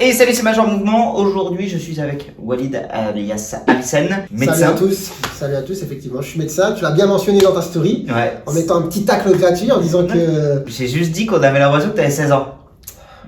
Et salut, c'est Major Mouvement. Aujourd'hui, je suis avec Walid alias Alsen, médecin. Salut à tous, effectivement, je suis médecin. Tu l'as bien mentionné dans ta story, Ouais. en mettant un petit tacle gratuit en disant que... J'ai juste dit qu'on avait l'impression que tu avais 16 ans.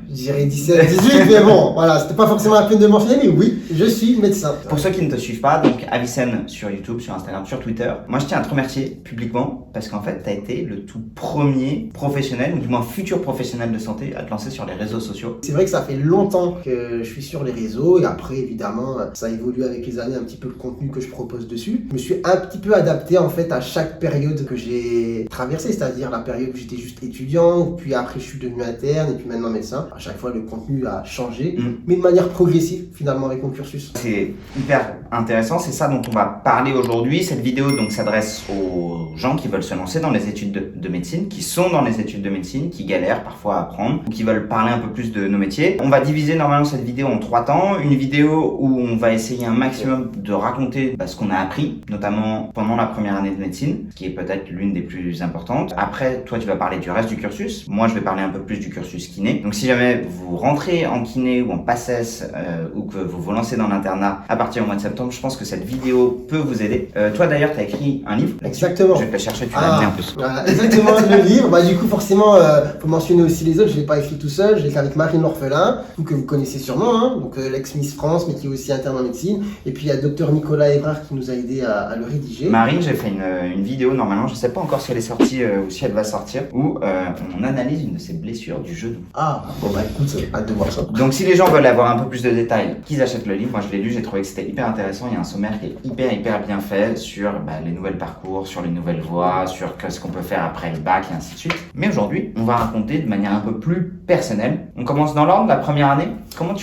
Je dirais 17, 18, mais bon, voilà, c'était pas forcément la peine de mentionner, mais oui, je suis médecin. Pour ceux qui ne te suivent pas, donc Alsen sur YouTube, sur Instagram, sur Twitter, moi je tiens à te remercier publiquement parce qu'en fait, tu as été le tout premier professionnel, ou du moins futur professionnel de santé à te lancer sur les réseaux sociaux. C'est vrai que ça fait longtemps que je suis sur les réseaux et après, évidemment, ça évolue avec les années un petit peu le contenu que je propose dessus. Je me suis un petit peu adapté en fait à chaque période que j'ai traversée, c'est-à-dire la période où j'étais juste étudiant, puis après je suis devenu interne et puis maintenant médecin. À chaque fois, le contenu a changé, mais de manière progressive, finalement, avec mon cursus. C'est hyper intéressant, c'est ça dont on va parler aujourd'hui. Cette vidéo donc s'adresse aux gens qui veulent se lancer dans les études de médecine, qui sont dans les études de médecine, qui galèrent parfois à apprendre, ou qui veulent parler un peu plus de nos métiers. On va diviser normalement cette vidéo en 3 temps. Une vidéo où on va essayer un maximum de raconter ce qu'on a appris, notamment pendant la première année de médecine, ce qui est peut-être l'une des plus importantes. Après, toi, tu vas parler du reste du cursus. Moi, je vais parler un peu plus du cursus kiné. Donc, si jamais vous rentrez en kiné ou en PACES ou que vous vous lancez dans l'internat à partir du mois de septembre, je pense que cette vidéo peut vous aider. Toi d'ailleurs, tu as écrit un livre. Exactement. Je vais te le chercher, tu l'as amené en plus. Voilà, exactement, le livre. Du coup, forcément, faut mentionner aussi les autres. Je l'ai pas écrit tout seul. Je l'ai écrit avec Marine L'Orphelin, que vous connaissez sûrement, hein, donc l'ex-Miss France, mais qui est aussi interne en médecine. Et puis il y a Dr Nicolas Evrard qui nous a aidé à le rédiger. Marine, j'ai fait une vidéo normalement, je sais pas encore si elle est sortie ou si elle va sortir, où on analyse une de ses blessures du genou. Ah, bon écoute, hâte de voir ça. Donc si les gens veulent avoir un peu plus de détails, qu'ils achètent le livre. Moi je l'ai lu, j'ai trouvé que c'était hyper intéressant. Il y a un sommaire qui est hyper bien fait sur les nouvelles parcours, sur les nouvelles voies, sur ce qu'on peut faire après le bac et ainsi de suite. Mais aujourd'hui, on va raconter de manière un peu plus personnelle. On commence dans l'ordre, la première année. Comment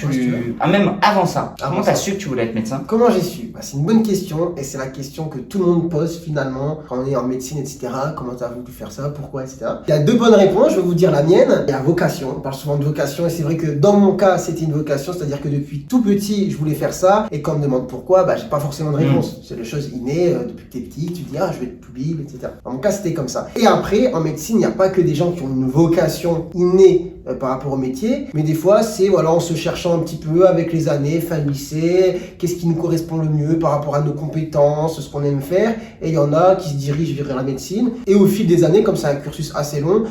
même avant ça, comment t'as su que tu voulais être médecin? Comment j'ai su? C'est une bonne question et c'est la question que tout le monde pose finalement quand on est en médecine, etc. Comment t'as voulu faire ça? Pourquoi, etc. Il y a 2 bonnes réponses, je vais vous dire la mienne. Il y a vocation, on parle souvent de vocation et c'est vrai que dans mon cas, c'était une vocation, c'est-à-dire que depuis tout petit, je voulais faire ça et quand on me demande pourquoi, j'ai pas forcément de réponse. C'est des choses innées, depuis que t'es petit, tu te dis je vais être public, etc. Dans mon cas, c'était comme ça. Et après, en médecine, il n'y a pas que des gens qui ont une vocation innée par rapport au métier, mais des fois c'est en se cherchant un petit peu avec les années, fin de lycée, qu'est-ce qui nous correspond le mieux par rapport à nos compétences, ce qu'on aime faire, et il y en a qui se dirigent vers la médecine, et au fil des années, comme c'est un cursus assez long,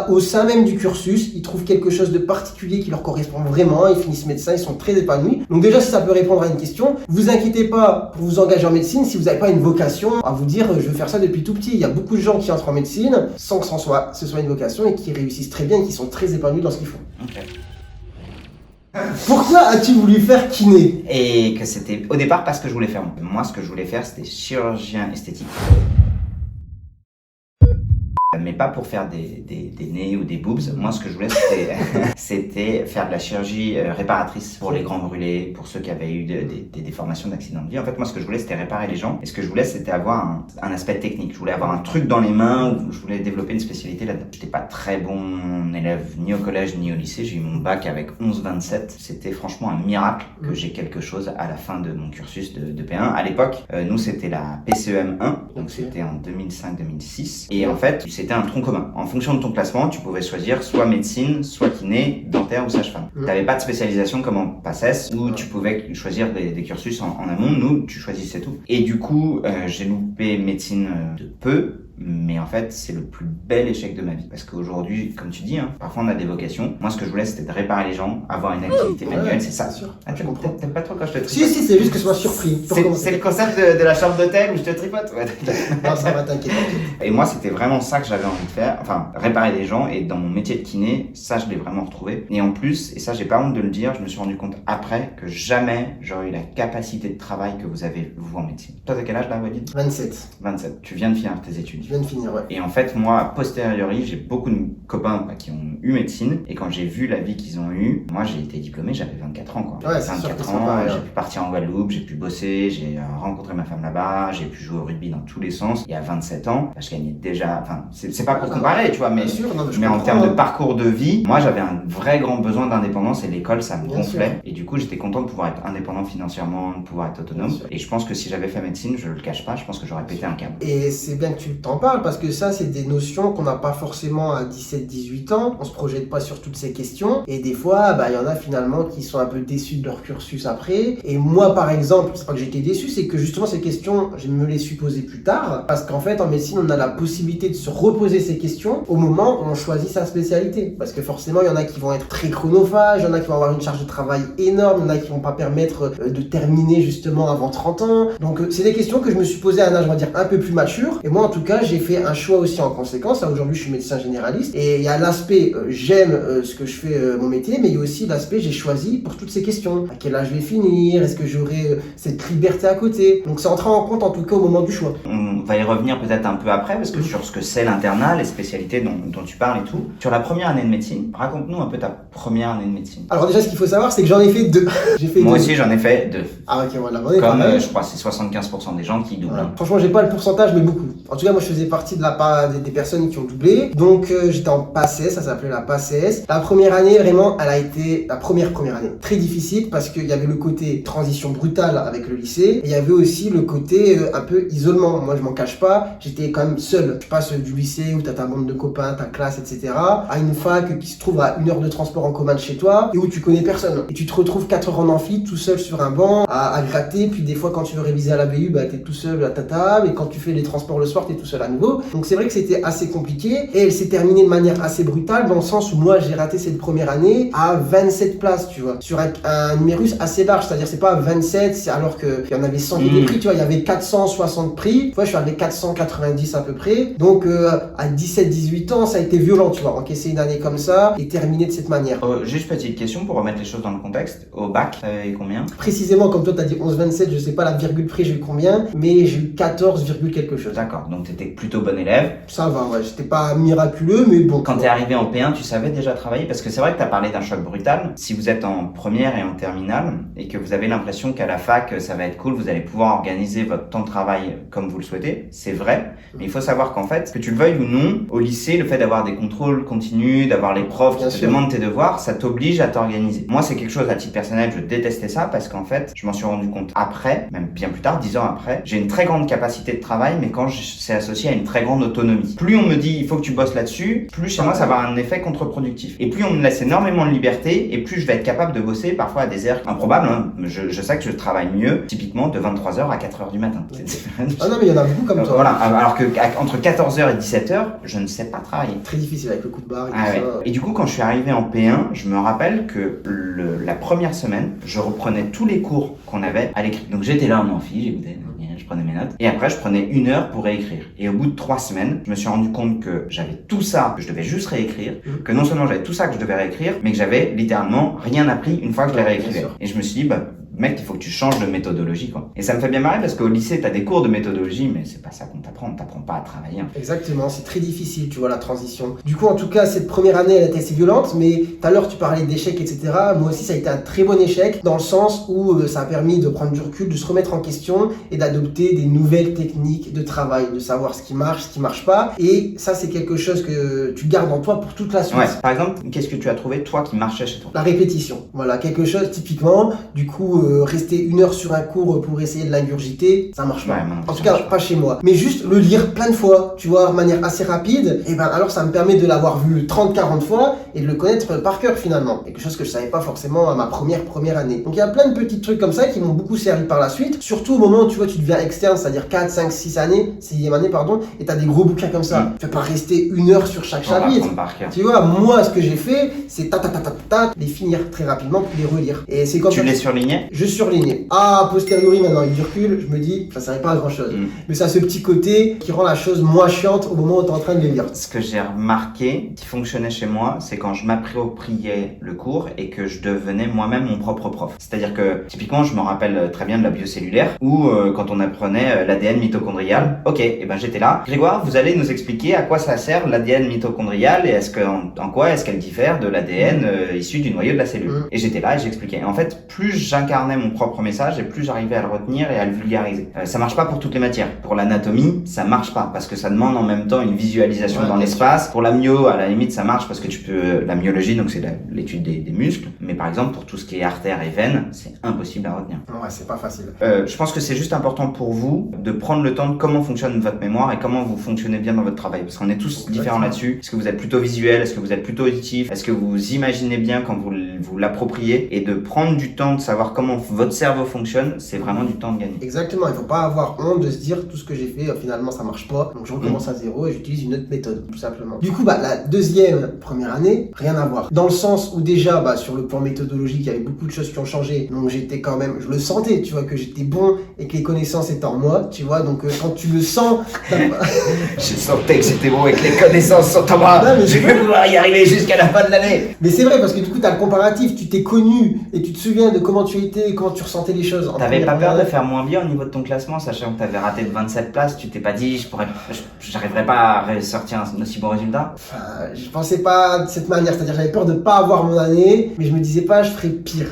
au sein même du cursus, ils trouvent quelque chose de particulier qui leur correspond vraiment, ils finissent médecin, ils sont très épanouis. Donc déjà, si ça peut répondre à une question, vous inquiétez pas pour vous engager en médecine si vous n'avez pas une vocation à vous dire je veux faire ça depuis tout petit. Il y a beaucoup de gens qui entrent en médecine sans que ce soit une vocation et qui réussissent très bien et qui sont très épanouis dans ce qu'ils font. Okay. Pourquoi as-tu voulu faire kiné? Et que c'était au départ parce que je voulais faire. Moi, ce que je voulais faire, c'était chirurgien esthétique. Mais pas pour faire des nez ou des boobs. Moi, ce que je voulais, c'était faire de la chirurgie réparatrice pour les grands brûlés, pour ceux qui avaient eu des déformations d'accidents de vie. En fait, moi, ce que je voulais, c'était réparer les gens. Et ce que je voulais, c'était avoir un aspect technique. Je voulais avoir un truc dans les mains, où je voulais développer une spécialité là-dedans. J'étais pas très bon élève ni au collège ni au lycée. J'ai eu mon bac avec 11,27. C'était franchement un miracle que j'ai quelque chose à la fin de mon cursus de P1. À l'époque, nous, c'était la PCEM 1. Donc, c'était en 2005-2006. Et en fait, c'était un tronc commun. En fonction de ton classement, tu pouvais choisir soit médecine, soit kiné, dentaire ou sage-femme. Tu n'avais pas de spécialisation comme en PACES où tu pouvais choisir des cursus en amont. Nous, tu choisissais tout. Et du coup, j'ai loupé médecine de peu. Mais en fait, c'est le plus bel échec de ma vie. Parce qu'aujourd'hui, comme tu dis, parfois on a des vocations. Moi, ce que je voulais, c'était de réparer les gens, avoir une activité manuelle, c'est ça. Sûr. T'aimes pas trop quand je te tripote? Si, c'est juste que je sois surpris. C'est le concept de la chambre d'hôtel où je te tripote. Ouais. Non, ça va, t'inquiète. Et moi, c'était vraiment ça que j'avais envie de faire. Enfin, réparer les gens. Et dans mon métier de kiné, ça, je l'ai vraiment retrouvé. Et en plus, et ça, j'ai pas honte de le dire, je me suis rendu compte après que jamais j'aurais eu la capacité de travail que vous avez, vous, en médecine. Toi, t'as quel âge là, Walid? 27. 27. Tu viens de finir tes études. Je viens de finir, ouais. Et en fait, moi, a posteriori, j'ai beaucoup de copains qui ont eu médecine. Et quand j'ai vu la vie qu'ils ont eue, moi, j'ai été diplômé, j'avais 24 ans, quoi. Ouais, 24 ans, j'ai pu partir en Guadeloupe, j'ai pu bosser, j'ai rencontré ma femme là-bas, j'ai pu jouer au rugby dans tous les sens. Et à 27 ans, je gagnais déjà, enfin, c'est pas pour comparer, tu vois, mais, mais en termes de parcours de vie, moi, j'avais un vrai grand besoin d'indépendance et l'école, ça me gonflait. Et du coup, j'étais content de pouvoir être indépendant financièrement, de pouvoir être autonome. Et je pense que si j'avais fait médecine, je le cache pas, je pense que j'aurais pété un câble. Et c'est bien que tu t'en t'en parle parce que ça, c'est des notions qu'on n'a pas forcément à 17-18 ans. On se projette pas sur toutes ces questions. Et des fois, il y en a finalement qui sont un peu déçus de leur cursus après. Et moi, par exemple, c'est pas que j'étais déçu, c'est que justement, ces questions, je me les suis posées plus tard. Parce qu'en fait, en médecine, on a la possibilité de se reposer ces questions au moment où on choisit sa spécialité. Parce que forcément, il y en a qui vont être très chronophages, il y en a qui vont avoir une charge de travail énorme, il y en a qui vont pas permettre de terminer justement avant 30 ans. Donc, c'est des questions que je me suis posées à un âge, on va dire, un peu plus mature. Et moi, en tout cas, j'ai fait un choix aussi en conséquence. Là, aujourd'hui, je suis médecin généraliste. Et il y a l'aspect, j'aime ce que je fais, mon métier, mais il y a aussi l'aspect, j'ai choisi pour toutes ces questions. À quel âge je vais finir? Est-ce que j'aurai cette liberté à côté? Donc, c'est entré en compte, en tout cas, au moment du choix. On va y revenir peut-être un peu après, parce que sur ce que c'est l'internat, les spécialités dont tu parles et tout. Sur la première année de médecine, raconte-nous un peu ta première année de médecine. Alors déjà, ce qu'il faut savoir, c'est que j'en ai fait 2. Moi aussi, j'en ai fait 2. Ah ok, voilà. Comme je crois c'est 75% des gens qui doublent. Voilà. Franchement, j'ai pas le pourcentage, mais beaucoup. En tout cas, moi, je faisais partie de la part des personnes qui ont doublé. Donc, j'étais en PACES, ça s'appelait la PACES. La première année, vraiment, elle a été la première année. Très difficile parce qu'il y avait le côté transition brutale avec le lycée. Et il y avait aussi le côté un peu isolement. Moi, je m'en cache pas, j'étais quand même seul. Tu passes du lycée où t'as ta bande de copains, ta classe, etc. à une fac qui se trouve à 1 heure de transport en commun de chez toi et où tu connais personne. Et tu te retrouves 4 heures en amphi, tout seul sur un banc, à gratter. Puis des fois, quand tu veux réviser à la BU, t'es tout seul à ta table. Et quand tu fais les transports le soir, t'es tout seul à nouveau. Donc c'est vrai que c'était assez compliqué. Et elle s'est terminée de manière assez brutale dans le sens où moi, j'ai raté cette première année à 27 places, tu vois. Sur un numérus assez large. C'est-à-dire, c'est pas 27, c'est alors qu'il y en avait 100 des prix, tu vois. Il y avait 460 prix. Tu vois, je suis arrivé 490 à peu près. Donc, à 17-18 ans, ça a été violent, tu vois. Encaisser une année comme ça et terminer de cette manière. Juste petite question pour remettre les choses dans le contexte. Au bac, t'avais combien? Précisément, comme toi, t'as dit 11-27, je sais pas la virgule près, j'ai eu combien, mais j'ai eu 14, quelque chose. D'accord, donc t'étais plutôt bon élève. Ça va, ouais, j'étais pas miraculeux, mais bon. Quand t'es arrivé en P1, tu savais déjà travailler? Parce que c'est vrai que t'as parlé d'un choc brutal. Si vous êtes en première et en terminale, et que vous avez l'impression qu'à la fac, ça va être cool, vous allez pouvoir organiser votre temps de travail comme vous le souhaitez, c'est vrai. Mais il faut savoir qu'en fait, que tu le veuilles ou non, au lycée, le fait d'avoir des contrôles continus, d'avoir les profs qui te demandent tes devoirs, ça t'oblige à t'organiser. Moi, c'est quelque chose à titre personnel, je détestais ça parce qu'en fait, je m'en suis rendu compte après, même bien plus tard, 10 ans après, j'ai une très grande capacité de travail, mais quand c'est associé à une très grande autonomie. Plus on me dit, il faut que tu bosses là-dessus, plus chez moi, ça va avoir un effet contre-productif. Et plus on me laisse énormément de liberté, et plus je vais être capable de bosser parfois à des heures improbables. Hein. Je sais que je travaille mieux, typiquement de 23h à 4h du matin. Ah non, mais il y en a beaucoup comme toi. Voilà, alors que entre 14h et 17h, je ne sais pas travailler. Très difficile avec le coup de barre et tout ouais. ça. Et du coup, quand je suis arrivé en P1, je me rappelle que la première semaine, je reprenais tous les cours qu'on avait à l'écrit. Donc j'étais là en amphi, j'écoutais, je prenais mes notes. Et après, je prenais 1 heure pour réécrire. Et au bout de 3 semaines, je me suis rendu compte que j'avais tout ça, que je devais juste réécrire, que non seulement j'avais tout ça que je devais réécrire, mais que j'avais littéralement rien appris une fois que je l'ai réécrivais. Et je me suis dit, mec, il faut que tu changes de méthodologie, quoi. Et ça me fait bien marrer parce qu'au lycée, t'as des cours de méthodologie, mais c'est pas ça qu'on t'apprend. On t'apprend pas à travailler. Exactement, c'est très difficile, tu vois, la transition. Du coup, en tout cas, cette première année, elle était assez violente, mais tout à l'heure, tu parlais d'échecs, etc. Moi aussi, ça a été un très bon échec, dans le sens où ça a permis de prendre du recul, de se remettre en question et d'adopter des nouvelles techniques de travail, de savoir ce qui marche pas. Et ça, c'est quelque chose que tu gardes en toi pour toute la suite. Ouais. Par exemple, qu'est-ce que tu as trouvé, toi, qui marchait chez toi? La répétition. Voilà, quelque chose, typiquement, du coup, rester 1 heure sur un cours pour essayer de l'ingurgiter, ça marche pas. Ouais, non, en tout cas, pas chez moi. Mais juste le lire plein de fois, tu vois, de manière assez rapide, et alors ça me permet de l'avoir vu 30-40 fois et de le connaître par cœur finalement. Quelque chose que je savais pas forcément à ma première année. Donc il y a plein de petits trucs comme ça qui m'ont beaucoup servi par la suite, surtout au moment où tu vois, tu deviens externe, c'est-à-dire 4, 5, 6 années, 6e année, pardon, et t'as des gros bouquins comme ça. Tu vas pas rester 1 heure sur chaque chapitre. Tu vois, moi, ce que j'ai fait, c'est les finir très rapidement puis les relire. Et c'est comme tu les surlignais? Je surlignais. A posteriori, maintenant, avec du recul, je me dis, ça servait pas à grand chose. Mais ça a ce petit côté qui rend la chose moins chiante au moment où tu es en train de les lire. Ce que j'ai remarqué qui fonctionnait chez moi, c'est quand je m'appropriais le cours et que je devenais moi-même mon propre prof. C'est-à-dire que, typiquement, je me rappelle très bien de la biocellulaire où, quand on apprenait l'ADN mitochondrial, ok, et ben j'étais là. Grégoire, vous allez nous expliquer à quoi ça sert l'ADN mitochondrial et en quoi est-ce qu'elle diffère de l'ADN issu du noyau de la cellule. Et j'étais là et j'expliquais. Et en fait, plus j'incarnais j'incarnais mon propre message et plus j'arrivais à le retenir et à le vulgariser. Ça marche pas pour toutes les matières. Pour l'anatomie, ça marche pas parce que ça demande en même temps une visualisation dans l'espace. Pour la myo, à la limite, ça marche parce que tu peux, la myologie, donc c'est l'étude des muscles. Mais par exemple, pour tout ce qui est artères et veines, c'est impossible à retenir. Ouais, c'est pas facile. Je pense que c'est juste important pour vous de prendre le temps de comment fonctionne votre mémoire et comment vous fonctionnez bien dans votre travail. Parce qu'on est tous différents là-dessus. Est-ce que vous êtes plutôt visuel? Est-ce que vous êtes plutôt auditif? Est-ce que vous imaginez bien quand vous l'appropriez? Et de prendre du temps de savoir comment votre cerveau fonctionne, c'est vraiment du temps de gagner. Exactement, il faut pas avoir honte de se dire tout ce que j'ai fait, finalement ça marche pas, donc je recommence à zéro et j'utilise une autre méthode, tout simplement. Du coup, la deuxième première année, rien à voir. Dans le sens où déjà, sur le plan méthodologique, il y avait beaucoup de choses qui ont changé, donc j'étais quand même, je le sentais, tu vois, que j'étais bon et que les connaissances étaient en moi, tu vois, donc quand tu le sens... Je sentais que j'étais bon et que les connaissances sont en moi, je vais pouvoir y arriver jusqu'à la fin de l'année. Mais c'est vrai, parce que du coup, t'as le comparatif, tu t'es connu et tu te souviens de comment tu étais, comment tu ressentais les choses. T'avais pas peur de faire moins bien au niveau de ton classement, sachant que t'avais raté de 27 places, tu t'es pas dit, j'arriverais pas à sortir un aussi bon résultat? Je pensais pas de cette manière, c'est-à-dire j'avais peur de pas avoir mon année, mais je me disais pas je ferais pire,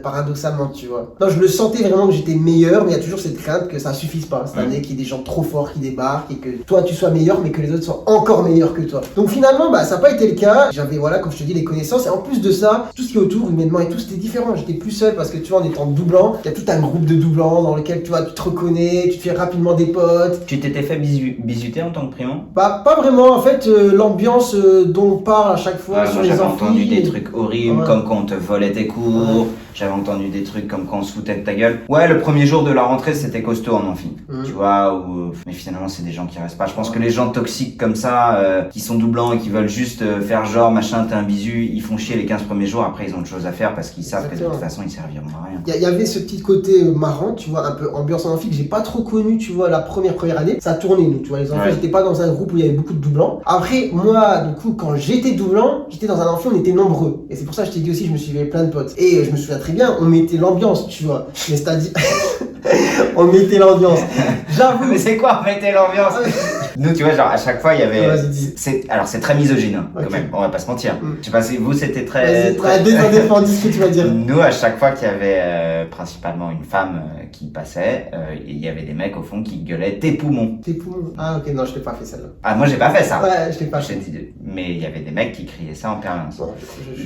paradoxalement, tu vois. Non, je le sentais vraiment que j'étais meilleur, mais il y a toujours cette crainte que ça suffise pas cette année, qu'il y ait des gens trop forts qui débarquent et que toi tu sois meilleur, mais que les autres soient encore meilleurs que toi. Donc finalement, ça n'a pas été le cas. J'avais, comme je te dis, les connaissances, et en plus de ça, tout ce qui est autour, humainement et tout, c'était différent. J'étais plus seul parce que tu vois, en étant doublant, il y a tout un groupe de doublants dans lequel tu te reconnais, tu te fais rapidement des potes. Tu t'étais fait bisuter en tant que prion? Pas vraiment, en fait, l'ambiance dont on parle à chaque fois sur les j'avais amphis. entendu des trucs horribles, comme quand on te volait tes cours. J'avais entendu des trucs comme quand on se foutait de ta gueule. Ouais, le premier jour de la rentrée, c'était costaud en amphi. Tu vois, mais finalement, c'est des gens qui restent pas. Je pense que les gens toxiques comme ça, qui sont doublants et qui veulent juste faire genre, machin, t'es un bisu, ils font chier les 15 premiers jours. Après, ils ont autre chose à faire parce qu'ils savent que de toute façon, ils serviront à rien. Il y avait ce petit côté marrant, tu vois, un peu ambiance en amphi que j'ai pas trop connu, tu vois, la première année. Ça tournait, nous, tu vois, les enfants, j'étais pas dans un groupe où il y avait beaucoup de doublants. Après, moi, du coup, quand j'étais doublant, j'étais dans un amphi, on était nombreux. Et c'est pour ça que je t'ai dit aussi, je me suis fait plein de potes. Et je me souviens très bien, on mettait l'ambiance, tu vois. Mais c'est-à-dire, on mettait l'ambiance. J'avoue. Mais c'est quoi, on mettait l'ambiance? Nous, tu vois, genre, à chaque fois, il y avait. Alors, c'est très misogyne, quand même, on va pas se mentir. Je sais pas si vous, c'était très. C'est très indéfendant ce que tu vas dire. Nous, à chaque fois qu'il y avait principalement une femme qui passait, il y avait des mecs au fond qui gueulaient tes poumons. Tes poumons? Ah, ok, non, je l'ai pas fait celle-là. Ah, moi, j'ai pas fait ça. Ouais, je l'ai pas fait. Mais il y avait des mecs qui criaient ça en permanence. Bon,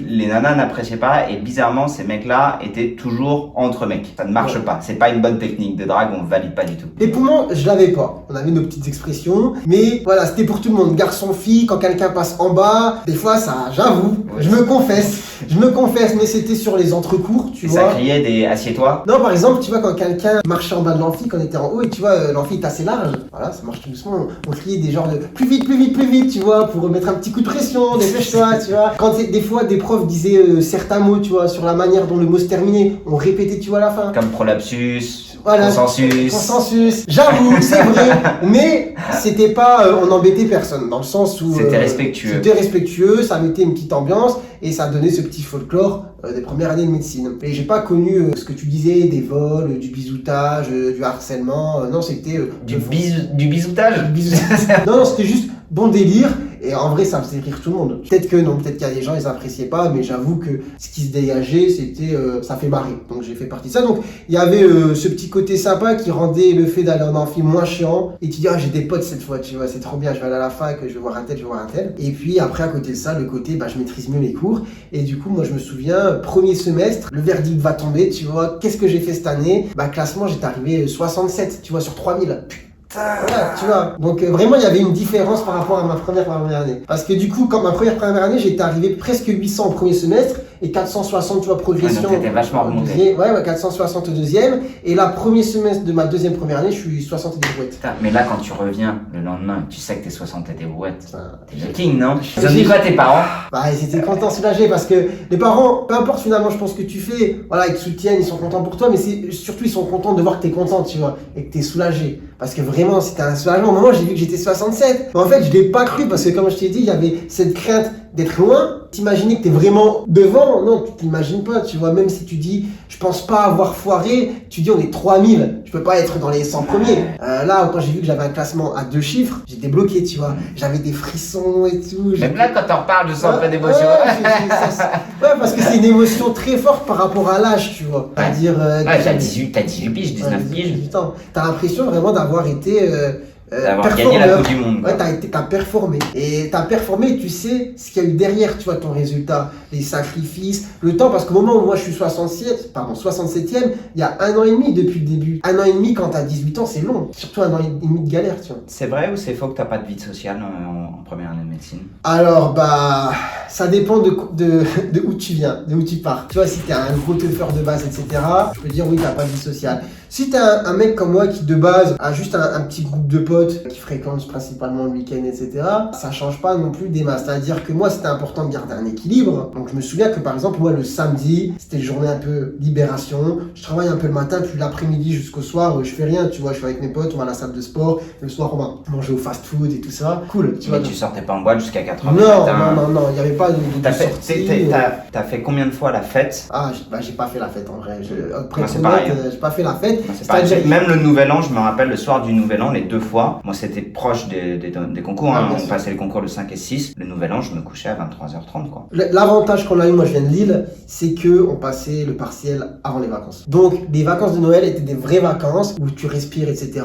Les nanas n'appréciaient pas et bizarrement, ces mecs-là étaient toujours entre mecs. Ça ne marche pas. C'est pas une bonne technique de drague, on valide pas du tout. Les poumons, je l'avais pas. On avait nos petites expressions, mais voilà, c'était pour tout le monde. Garçon, fille, quand quelqu'un passe en bas, des fois, ça, j'avoue, je me confesse, mais c'était sur les entrecours, tu vois. Ça criait des assieds-toi? Non, par exemple, tu vois, quand quelqu'un marchait en bas de l'amphi, quand on était en haut, et tu vois, l'amphi est assez large, voilà, ça marche tout doucement, on criait des genres de plus vite, tu vois, pour mettre un petit coup de pression, dépêche-toi, tu vois. Quand des fois, des profs disaient certains mots, tu vois, sur la manière dont le mot se terminait, on répétait, tu vois, à la fin. Comme prolapsus. Voilà, consensus, j'avoue, c'est vrai, mais c'était pas, on embêtait personne, dans le sens où c'était respectueux. C'était respectueux, ça mettait une petite ambiance et ça donnait ce petit folklore des premières années de médecine. Et j'ai pas connu ce que tu disais, des vols, du bisoutage, du harcèlement, non, c'était du bisoutage. Non, c'était juste bon délire. Et en vrai, ça me faisait rire tout le monde. Peut-être que non, peut-être qu'il y a des gens, ils appréciaient pas, mais j'avoue que ce qui se dégageait, c'était, ça fait marrer. Donc j'ai fait partie de ça. Donc il y avait ce petit côté sympa qui rendait le fait d'aller en amphi moins chiant. Et tu dis, j'ai des potes cette fois, tu vois, c'est trop bien, je vais aller à la fac, je vais voir un tel. Et puis après, à côté de ça, le côté, je maîtrise mieux mes cours. Et du coup, moi, je me souviens, premier semestre, le verdict va tomber, tu vois, qu'est-ce que j'ai fait cette année? Classement, j'étais arrivé 67, tu vois, sur 3000. Voilà, tu vois. Donc vraiment, il y avait une différence par rapport à ma première année. Parce que du coup, quand ma première année, j'étais arrivé presque 800 au premier semestre et 460, tu vois, progression. Ouais, donc t'étais vachement remonté. Ouais, 460 au deuxième. Et là, premier semestre de ma deuxième première année, je suis 60 et des brouettes. Putain, mais là, quand tu reviens le lendemain, tu sais que t'es 60 et des brouettes. T'es le king, non? Ils ont dit quoi tes parents? Ils étaient contents, soulagés, parce que les parents, peu importe finalement, je pense que tu fais, voilà, ils te soutiennent, ils sont contents pour toi, mais surtout, ils sont contents de voir que t'es content, tu vois, et que t'es soulagé. Parce que vraiment, c'était un soulagement. Au moment, j'ai vu que j'étais 67. Mais en fait, je l'ai pas cru parce que, comme je t'ai dit, il y avait cette crainte d'être loin, t'imaginer que t'es vraiment devant, non, tu t'imagines pas, tu vois, même si tu dis, je pense pas avoir foiré, tu dis on est 3000, je peux pas être dans les 100 premiers. Là, quand j'ai vu que j'avais un classement à 2 chiffres, j'étais bloqué, tu vois, j'avais des frissons et tout. Même là, quand t'en reparles, je sens un peu d'émotion. Ouais, parce que c'est une émotion très forte par rapport à l'âge, tu vois. C'est-à-dire, t'as 18 piges, 19 piges. 18 ans. T'as l'impression vraiment d'avoir été d'avoir gagné la Coupe du Monde. Ouais, t'as performé. Et t'as performé, tu sais ce qu'il y a eu derrière, tu vois, ton résultat, les sacrifices, le temps, parce qu'au moment où moi je suis 67e, il y a 1 an et demi depuis le début. 1 an et demi quand t'as 18 ans, c'est long. Surtout 1 an et demi de galère, tu vois. C'est vrai ou c'est faux que t'as pas de vie sociale en première année de médecine? Alors, bah, ça dépend de où tu viens, de où tu pars. Tu vois, si t'es un gros teufeur de base, etc., je peux dire oui, t'as pas de vie sociale. Si t'es un mec comme moi qui de base a juste un petit groupe de potes qui fréquentent principalement le week-end, etc., ça change pas non plus des masses. C'est-à-dire que moi, c'était important de garder un équilibre. Donc je me souviens que par exemple, moi le samedi, c'était une journée un peu libération. Je travaille un peu le matin, puis l'après-midi jusqu'au soir, je fais rien. Tu vois, je suis avec mes potes, on va à la salle de sport. Le soir, on va manger au fast-food et tout ça. Cool. Tu vois, tu sortais pas en boîte jusqu'à 4h du matin. Non, il n'y avait pas de sortie. T'as fait combien de fois la fête? Ah, j'ai pas fait la fête en vrai. Moi, c'est pareil. J'ai pas fait la fête. Même le Nouvel An, je me rappelle le soir du Nouvel An, les 2 fois. Moi, c'était proche des concours. Hein. On passait les concours le 5 et 6. Le Nouvel An, je me couchais à 23h30, quoi. L'avantage qu'on a eu, moi je viens de Lille, c'est que on passait le partiel avant les vacances. Donc, les vacances de Noël étaient des vraies vacances où tu respires, etc.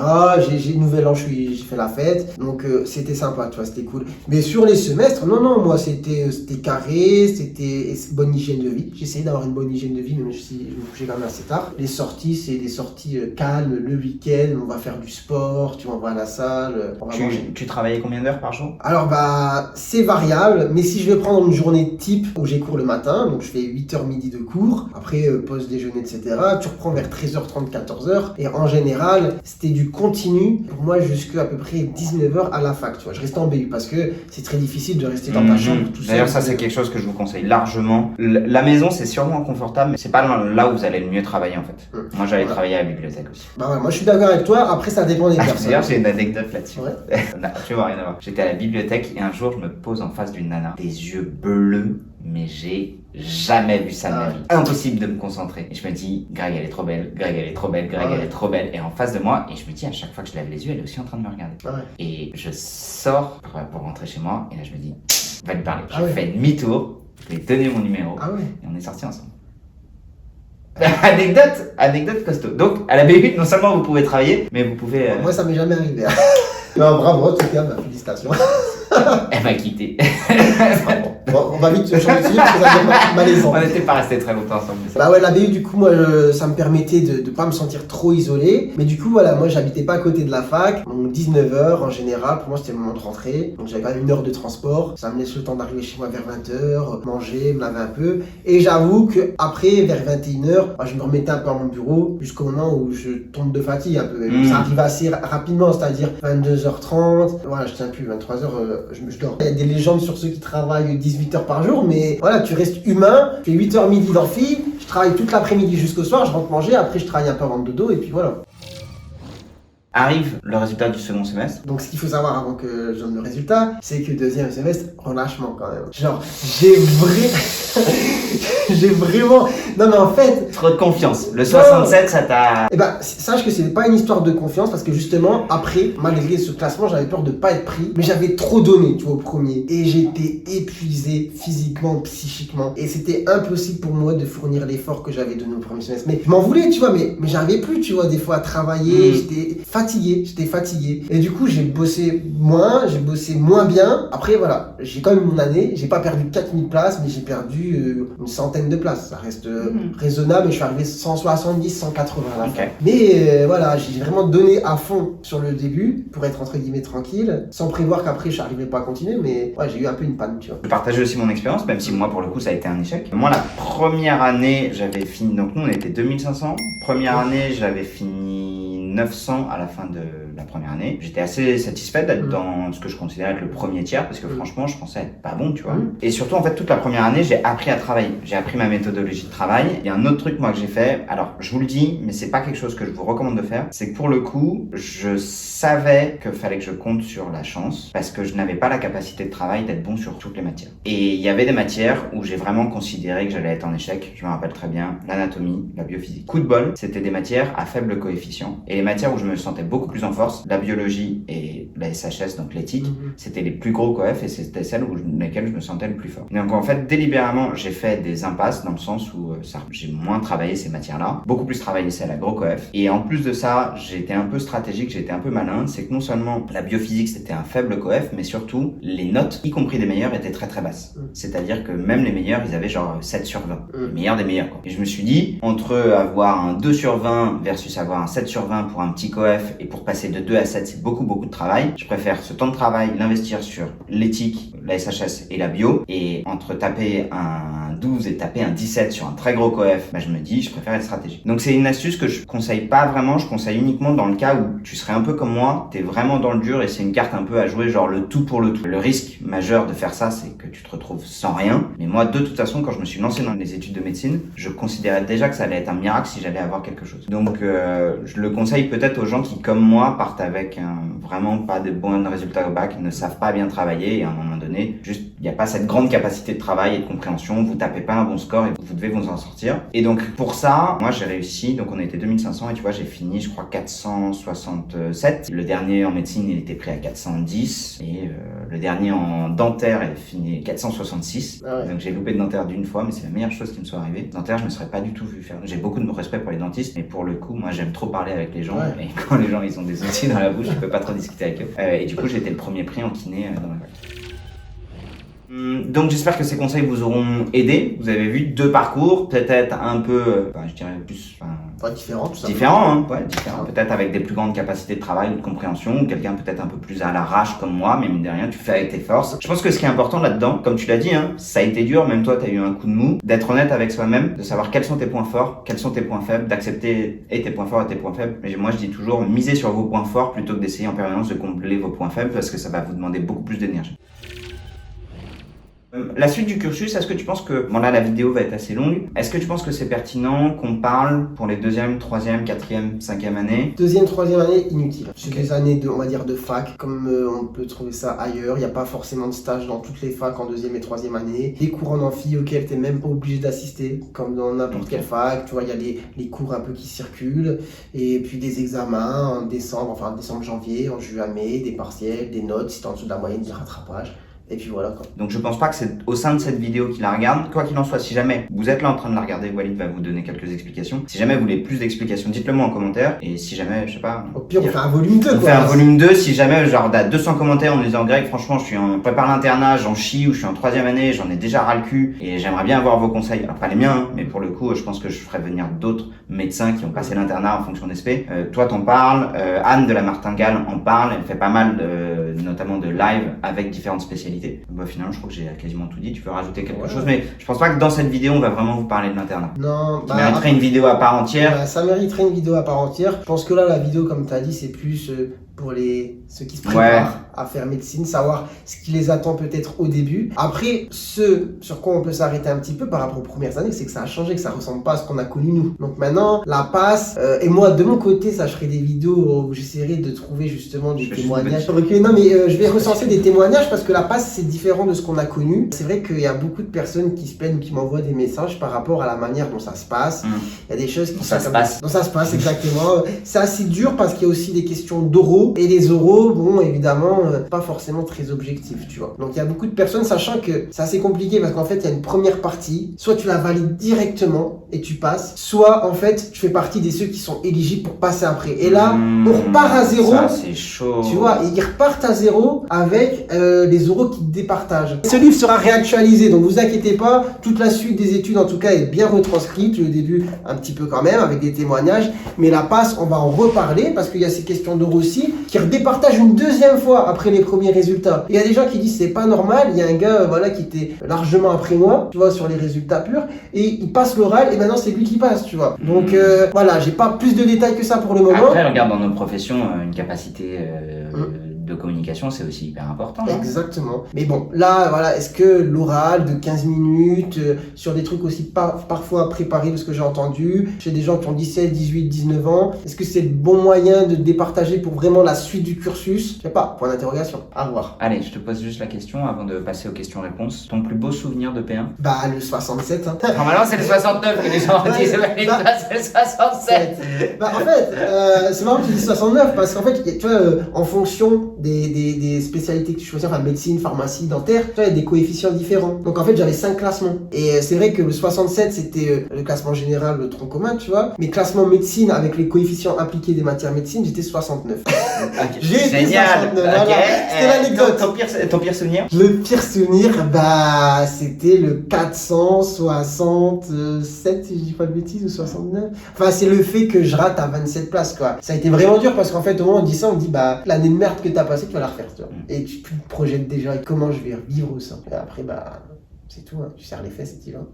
J'ai Nouvel An, j'ai fait la fête. Donc, c'était sympa, tu vois, c'était cool. Mais sur les semestres, non, moi c'était carré, c'était bonne hygiène de vie. J'essayais d'avoir une bonne hygiène de vie, même si je me couchais quand même assez tard. Les sorties, c'est des sorties calmes, le week-end, on va faire du sport, on va à la salle, on va manger. Tu travaillais combien d'heures par jour? Alors bah c'est variable, mais si je vais prendre une journée type où j'ai cours le matin, donc je fais 8h midi de cours, après pause déjeuner, etc. Tu reprends vers 13h30, 14h, et en général c'était du continu pour moi jusqu'à à peu près 19h à la fac, tu vois. Je restais en BU parce que c'est très difficile de rester dans ta chambre tout seul. D'ailleurs ça c'est quelque chose que je vous conseille largement. La maison c'est sûrement confortable, mais c'est pas là où vous allez le mieux travailler en fait. Moi j'allais travailler à la bibliothèque aussi. Bah ouais, moi je suis d'accord avec toi, après ça dépend des personnes. D'ailleurs j'ai une anecdote là-dessus. Ouais. Tu vois, rien à voir. J'étais à la bibliothèque et un jour je me pose en face d'une nana, des yeux bleus, mais j'ai jamais vu ça de ma vie. Impossible de me concentrer. Et je me dis, Greg elle est trop belle, Greg elle est trop belle, Greg elle est trop belle. Et en face de moi, et je me dis à chaque fois que je lève les yeux, elle est aussi en train de me regarder. Et je sors pour rentrer chez moi et là je me dis, va lui parler. Je fais demi-tour, je lui ai donné mon numéro et on est sortis ensemble. Anecdote costaud. Donc, à la BU, non seulement vous pouvez travailler, mais vous pouvez... Moi, ça m'est jamais arrivé. Non, bravo, en tout cas, félicitations. Elle m'a quitté. Bon, on va vite changer de sujet parce que ça devient malaisant. On n'était pas restés très longtemps ensemble. Bah ouais, la BU, du coup, moi, ça me permettait de pas me sentir trop isolé. Mais du coup, voilà, moi, j'habitais pas à côté de la fac. Donc, 19h en général, pour moi, c'était le moment de rentrer. Donc, j'avais quand même 1 heure de transport. Ça me laisse le temps d'arriver chez moi vers 20h, manger, me laver un peu. Et j'avoue qu'après, vers 21h, je me remettais un peu à mon bureau jusqu'au moment où je tombe de fatigue un peu. Ça arrive assez rapidement, c'est-à-dire 22h30. Voilà, je tiens plus, 23h, je dors. Il y a des légendes sur ceux qui travaillent 18 heures par jour, mais voilà, tu restes humain. Je fais 8h midi d'amphi, je travaille toute l'après-midi jusqu'au soir, je rentre manger, après je travaille un peu avant de dodo, et puis voilà. Arrive le résultat du second semestre. Donc ce qu'il faut savoir avant que je donne le résultat, c'est que deuxième semestre, relâchement quand même. Genre, j'ai vraiment... Non mais en fait... Trop de confiance. Le 67, ça t'a... Eh ben, sache que c'est pas une histoire de confiance parce que justement, après, malgré ce classement, j'avais peur de pas être pris. Mais j'avais trop donné, tu vois, au premier. Et j'étais épuisé physiquement, psychiquement. Et c'était impossible pour moi de fournir l'effort que j'avais donné au premier semestre. Mais je m'en voulais, tu vois, mais j'arrivais plus, tu vois, des fois à travailler. J'étais fatigué. Et du coup, j'ai bossé moins bien. Après, voilà, j'ai quand même mon année. J'ai pas perdu 4000 places, mais j'ai perdu une centaine de places. Ça reste raisonnable et je suis arrivé 170, 180 à la fin. Mais voilà, j'ai vraiment donné à fond sur le début pour être entre guillemets tranquille, sans prévoir qu'après je n'arrivais pas à continuer. Mais ouais, j'ai eu un peu une panne, tu vois. Je partage aussi mon expérience, même si moi, pour le coup, ça a été un échec. Moi, la première année, j'avais fini... Donc nous, on était 2500. Première année, j'avais fini 900 à la fin de la première année. J'étais assez satisfait d'être dans ce que je considérais être le premier tiers parce que franchement, je pensais être pas bon, tu vois. Et surtout, en fait, toute la première année, j'ai appris à travailler. J'ai appris ma méthodologie de travail. Il y a un autre truc, moi, que j'ai fait. Alors, je vous le dis, mais c'est pas quelque chose que je vous recommande de faire. C'est que pour le coup, je savais qu'il fallait que je compte sur la chance parce que je n'avais pas la capacité de travail d'être bon sur toutes les matières. Et il y avait des matières où j'ai vraiment considéré que j'allais être en échec. Je me rappelle très bien l'anatomie, la biophysique. Coup de bol, c'était des matières à faible coefficient. Et les matières où je me sentais beaucoup plus en force, la biologie et la SHS, donc l'éthique, c'était les plus gros coefs et c'était celles où lesquelles je me sentais le plus fort. Donc en fait, délibérément, j'ai fait des impasses dans le sens où j'ai moins travaillé ces matières-là, beaucoup plus travaillé celles à gros coefs. Et en plus de ça, j'ai été un peu stratégique, j'ai été un peu malin. C'est que non seulement la biophysique c'était un faible coef, mais surtout les notes, y compris des meilleurs, étaient très très basses. C'est-à-dire que même les meilleurs, ils avaient genre 7 sur 20. Les meilleurs des meilleurs, quoi. Et je me suis dit, entre avoir un 2 sur 20 versus avoir un 7 sur 20 pour un petit coef et pour passer de 2 à 7, c'est beaucoup de travail. Je préfère ce temps de travail l'investir sur l'éthique, la SHS et la bio. Et entre taper un 12 et taper un 17 sur un très gros coef, je me dis, je préfère être stratégique. Donc c'est une astuce que je conseille pas vraiment, je conseille uniquement dans le cas où tu serais un peu comme moi, t'es vraiment dans le dur et c'est une carte un peu à jouer, genre le tout pour le tout. Le risque majeur de faire ça, c'est que tu te retrouves sans rien. Mais moi, de toute façon, quand je me suis lancé dans les études de médecine, je considérais déjà que ça allait être un miracle si j'allais avoir quelque chose. Donc je le conseille peut-être aux gens qui, comme moi, partent avec vraiment pas de bons résultats au bac, ne savent pas bien travailler et à un moment donné, juste il n'y a pas cette grande capacité de travail et de compréhension, vous tapez pas un bon score et vous devez vous en sortir. Et donc pour ça, moi j'ai réussi, donc on était 2500 et tu vois j'ai fini je crois 467. Le dernier en médecine il était pris à 410 et le dernier en dentaire il a fini 466. Donc j'ai loupé de dentaire d'une fois mais c'est la meilleure chose qui me soit arrivée. Dentaire je me serais pas du tout vu faire. J'ai beaucoup de respect pour les dentistes mais pour le coup moi j'aime trop parler avec les gens et quand les gens ils ont des outils dans la bouche je peux pas trop discuter avec eux. Et du coup j'ai été le premier prix en kiné dans ma fac. Donc j'espère que ces conseils vous auront aidé. Vous avez vu deux parcours, peut-être un peu, je dirais plus différent, tout ça. Différent. Peut-être avec des plus grandes capacités de travail ou de compréhension, ou quelqu'un peut-être un peu plus à l'arrache comme moi, mais mine de rien, tu fais avec tes forces. Je pense que ce qui est important là-dedans, comme tu l'as dit, ça a été dur, même toi, tu as eu un coup de mou, d'être honnête avec soi-même, de savoir quels sont tes points forts, quels sont tes points faibles, d'accepter et tes points forts et tes points faibles. Mais moi, je dis toujours, misez sur vos points forts plutôt que d'essayer en permanence de combler vos points faibles, parce que ça va vous demander beaucoup plus d'énergie. La suite du cursus, est-ce que tu penses que... Bon là, la vidéo va être assez longue. Est-ce que tu penses que c'est pertinent qu'on parle pour les deuxième, troisième, quatrième, cinquième années? Deuxième, troisième année, inutile. C'est des années de, on va dire, de fac, comme on peut trouver ça ailleurs. Il n'y a pas forcément de stage dans toutes les facs en deuxième et troisième année. Des cours en amphi auxquels tu n'es même pas obligé d'assister, comme dans n'importe quelle fac. Tu vois, il y a les cours un peu qui circulent. Et puis des examens en décembre, janvier, en juin, mai, des partiels, des notes, si tu es en dessous de la moyenne, des rattrapages. Et puis voilà quoi. Donc je pense pas que c'est au sein de cette vidéo qu'il la regarde. Quoi qu'il en soit, si jamais vous êtes là en train de la regarder, Walid va vous donner quelques explications. Si jamais vous voulez plus d'explications, dites-le moi en commentaire. Et si jamais, je sais pas... Au pire, on fait un volume 2 quoi. On fait un volume 2 si jamais, genre, t'as 200 commentaires en me disant Greg, franchement, je prépare l'internat, j'en chie ou je suis en troisième année, j'en ai déjà ras le cul et j'aimerais bien avoir vos conseils. Alors pas les miens, mais pour le coup, je pense que je ferai venir d'autres médecins qui ont passé l'internat en fonction des SP. Toi, t'en parles. Anne de la Martingale en parle. Elle fait pas mal, notamment de live avec différentes spécialités. Finalement, je crois que j'ai quasiment tout dit. Tu peux rajouter quelque chose, mais je pense pas que dans cette vidéo, on va vraiment vous parler de l'internat. Non, ça mériterait une vidéo à part entière. Ça mériterait une vidéo à part entière. Je pense que là, la vidéo, comme tu as dit, c'est plus pour ceux qui se préparent à faire médecine, savoir ce qui les attend peut-être au début. Après, ce sur quoi on peut s'arrêter un petit peu par rapport aux premières années, c'est que ça a changé, que ça ressemble pas à ce qu'on a connu nous. Donc maintenant, la passe, et moi de mon côté, ça je ferai des vidéos où j'essaierai de trouver justement des témoignages. Non mais je vais recenser des témoignages parce que la passe c'est différent de ce qu'on a connu. C'est vrai qu'il y a beaucoup de personnes qui se plaignent ou qui m'envoient des messages par rapport à la manière dont ça se passe. Il y a des choses qui ça se passe. Dont ça se passe, exactement. C'est assez dur parce qu'il y a aussi des questions d'oraux. Et les oraux, bon, évidemment, pas forcément très objectifs, tu vois. Donc il y a beaucoup de personnes, sachant que c'est assez compliqué parce qu'en fait, il y a une première partie, soit tu la valides directement et tu passes, soit en fait, tu fais partie des ceux qui sont éligibles pour passer après. Et là, on repart à zéro. Ça, c'est chaud. Tu vois, et ils repartent à zéro avec les oraux qui départagent. Ce livre sera réactualisé, donc vous inquiétez pas, toute la suite des études en tout cas est bien retranscrite, le début un petit peu quand même, avec des témoignages, mais la passe, on va en reparler parce qu'il y a ces questions d'oraux aussi. qui redépartage une deuxième fois après les premiers résultats. Il y a des gens qui disent c'est pas normal. Il y a un gars voilà qui était largement après moi, tu vois, sur les résultats purs, et il passe l'oral et maintenant c'est lui qui passe, tu vois. Donc voilà, j'ai pas plus de détails que ça pour le moment. Après, regarde, dans nos professions, une capacité de communication, c'est aussi hyper important. Hein. Exactement. Mais bon, là, voilà, est-ce que l'oral de 15 minutes, sur des trucs aussi parfois préparés de ce que j'ai entendu, chez des gens qui ont 17, 18, 19 ans, est-ce que c'est le bon moyen de départager pour vraiment la suite du cursus? Je sais pas, point d'interrogation, à voir. Allez, je te pose juste la question avant de passer aux questions-réponses. Ton plus beau souvenir de P1? Bah, le 67, hein. Normalement, c'est le 69 que les gens disent, c'est le 67. Bah, en fait, c'est marrant que tu dis 69 parce qu'en fait, tu vois, en fonction des spécialités que tu choisis, enfin médecine, pharmacie, dentaire, tu vois, il y a des coefficients différents. Donc en fait, j'avais 5 classements. Et c'est vrai que le 67, c'était le classement général, le tronc commun, tu vois. Mais classement médecine avec les coefficients appliqués des matières médecine, j'étais 69. Okay. J'ai été Génial. 69, voilà. C'était l'anecdote. Ton pire souvenir? Le pire souvenir, bah, c'était le 467, si je dis pas de bêtises, ou 69. Enfin, c'est le fait que je rate à 27 places, quoi. Ça a été vraiment dur parce qu'en fait, au moment où on dit ça, on dit, bah, l'année de merde que t'as passée, tu vas la refaire, tu vois. Et tu te projettes déjà comment je vais vivre ça. Et après, bah, c'est tout, hein. Tu serres les fesses et tu vas.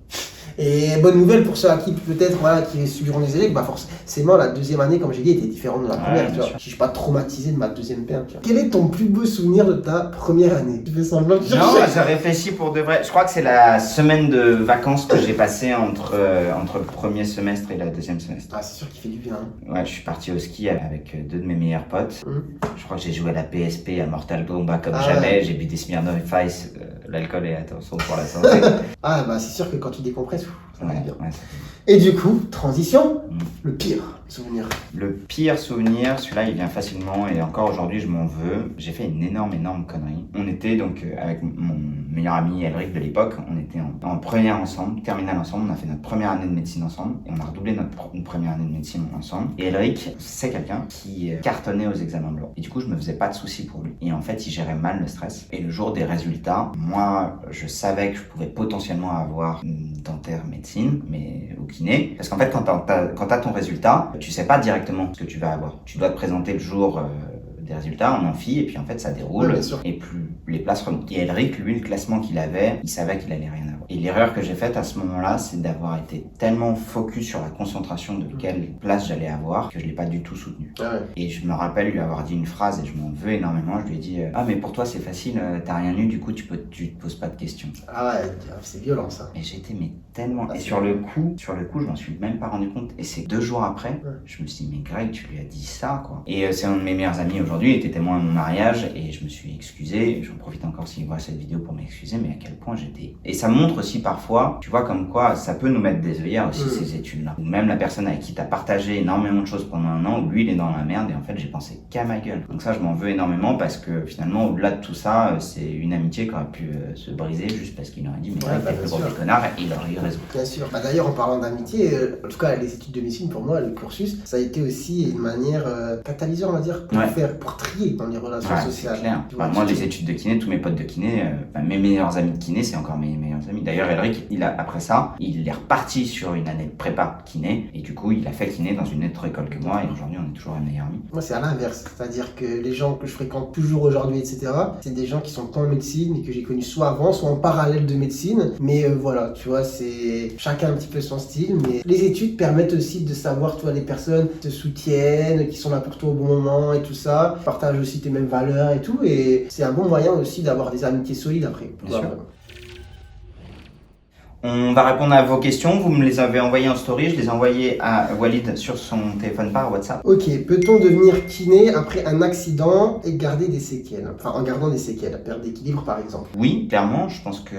Et bonne nouvelle pour ceux à qui peut-être voilà, qui subiront des échecs, bah forcément la deuxième année, comme j'ai dit, était différente de la première. Tu vois. Je suis pas traumatisé de ma deuxième paire. Tu vois. Quel est ton plus beau souvenir de ta première année? Tu fais semblant que non, je réfléchis pour de vrai. Je crois que c'est la semaine de vacances que j'ai passée entre le premier semestre et la deuxième semestre. Ah, c'est sûr qu'il fait du bien. Hein. Ouais, je suis parti au ski avec deux de mes meilleurs potes. Je crois que j'ai joué à la PSP, à Mortal Kombat comme jamais. Ouais. J'ai bu des Smirnoff Ice. L'alcool est attention pour la santé. Ah bah c'est sûr que quand tu décompresses, ça va bien. Ouais, et du coup, transition, le pire souvenir. Le pire souvenir, celui-là il vient facilement et encore aujourd'hui je m'en veux. J'ai fait une énorme connerie. On était donc avec mon meilleur ami Elric de l'époque, on était en première ensemble, terminale ensemble, on a fait notre première année de médecine ensemble et on a redoublé notre première année de médecine ensemble. Et Elric, c'est quelqu'un qui cartonnait aux examens blancs. Et du coup je me faisais pas de soucis pour lui. Et en fait il gérait mal le stress. Et le jour des résultats, moi je savais que je pouvais potentiellement avoir une dentaire médecine, mais au kiné. Parce qu'en fait quand t'as ton résultat, tu sais pas directement ce que tu vas avoir. Tu dois te présenter le jour des résultats en amphi et puis en fait ça déroule et plus les places remontent. Et Elric, lui, le classement qu'il avait, il savait qu'il allait rien avoir. Et l'erreur que j'ai faite à ce moment-là, c'est d'avoir été tellement focus sur la concentration de quelle place j'allais avoir que je l'ai pas du tout soutenu. Ah ouais. Et je me rappelle lui avoir dit une phrase et je m'en veux énormément. Je lui ai dit ah mais pour toi c'est facile, t'as rien eu, du coup tu te poses pas de questions. Ah ouais, c'est violent ça. Et j'étais mais tellement et sur le coup je m'en suis même pas rendu compte. Et c'est 2 jours après, je me suis dit mais Greg, tu lui as dit ça quoi. Et c'est un de mes meilleurs amis aujourd'hui, il était témoin de mon mariage et je me suis excusé. J'en profite encore s'il voit cette vidéo pour m'excuser, mais à quel point j'étais. Et ça montre aussi parfois, tu vois, comme quoi ça peut nous mettre des œillères aussi ces études-là. Ou même la personne avec qui t'as partagé énormément de choses pendant un an, où lui il est dans la merde et en fait j'ai pensé qu'à ma gueule. Donc ça je m'en veux énormément parce que finalement au-delà de tout ça, c'est une amitié qui aurait pu se briser juste parce qu'il aurait dit mais t'es le gros connard et il aurait eu raison. Bien sûr. Bah, d'ailleurs en parlant d'amitié, en tout cas les études de médecine pour moi, le cursus, ça a été aussi une manière catalyseur on va dire pour trier dans les relations sociales. C'est clair. Moi les études de kiné, tous mes potes de kiné, mes meilleurs amis de kiné, c'est encore mes meilleurs amis. D'ailleurs Elric, après ça, il est reparti sur une année de prépa kiné et du coup il a fait kiné dans une autre école que moi et aujourd'hui on est toujours les meilleurs amis. Moi c'est à l'inverse, c'est-à-dire que les gens que je fréquente toujours aujourd'hui etc, c'est des gens qui sont pas en médecine et que j'ai connus soit avant soit en parallèle de médecine, mais voilà tu vois c'est chacun un petit peu son style, mais les études permettent aussi de savoir toi les personnes te soutiennent, qui sont là pour toi au bon moment et tout ça, partagent aussi tes mêmes valeurs et tout, et c'est un bon moyen aussi d'avoir des amitiés solides après. Bien sûr. On va répondre à vos questions, vous me les avez envoyées en story, je les ai envoyées à Walid sur son téléphone par WhatsApp. Ok, peut-on devenir kiné après un accident et garder des séquelles? Enfin, en gardant des séquelles, perte d'équilibre par exemple. Oui, clairement, je pense que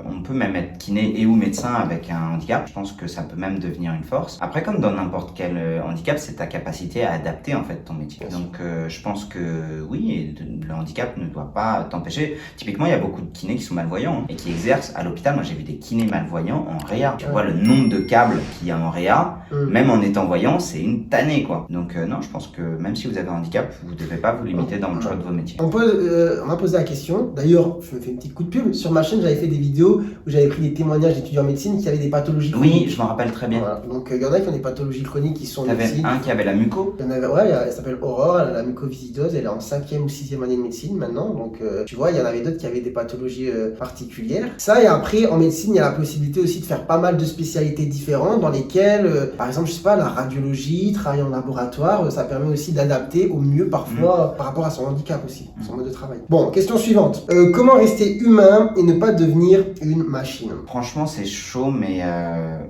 on peut même être kiné et ou médecin avec un handicap. Je pense que ça peut même devenir une force. Après, comme dans n'importe quel handicap, c'est ta capacité à adapter en fait ton métier. Donc je pense que oui, le handicap ne doit pas t'empêcher. Typiquement, il y a beaucoup de kinés qui sont malvoyants et qui exercent à l'hôpital. Moi, j'ai vu des kinés malvoyants en réa. Tu vois le nombre de câbles qu'il y a en réa. Même en étant voyant, c'est une tannée, quoi. Donc non, je pense que même si vous avez un handicap, vous devez pas vous limiter dans le choix de vos métiers. On m'a posé la question, d'ailleurs, je me fais une petite coup de pub. Sur ma chaîne, j'avais fait des vidéos où j'avais pris des témoignages d'étudiants en médecine qui avaient des pathologies chroniques. Oui, je m'en rappelle très bien. Voilà. Donc il y en a qui ont des pathologies chroniques qui sont en T'avais médecine. un qui avait la muco. Il y en avait, ouais, elle s'appelle Aurore, elle a la mucoviscidose, elle est en 5e ou 6e année de médecine maintenant. Donc tu vois, il y en avait d'autres qui avaient des pathologies particulières. Ça, et après, en médecine, il y a la possibilité aussi de faire pas mal de spécialités différentes dans lesquelles, par exemple, je sais pas, la radiologie, travailler en laboratoire, ça permet aussi d'adapter au mieux parfois par rapport à son handicap aussi, son mode de travail. Bon, question suivante. Comment rester humain et ne pas devenir une machine? Franchement, c'est chaud, mais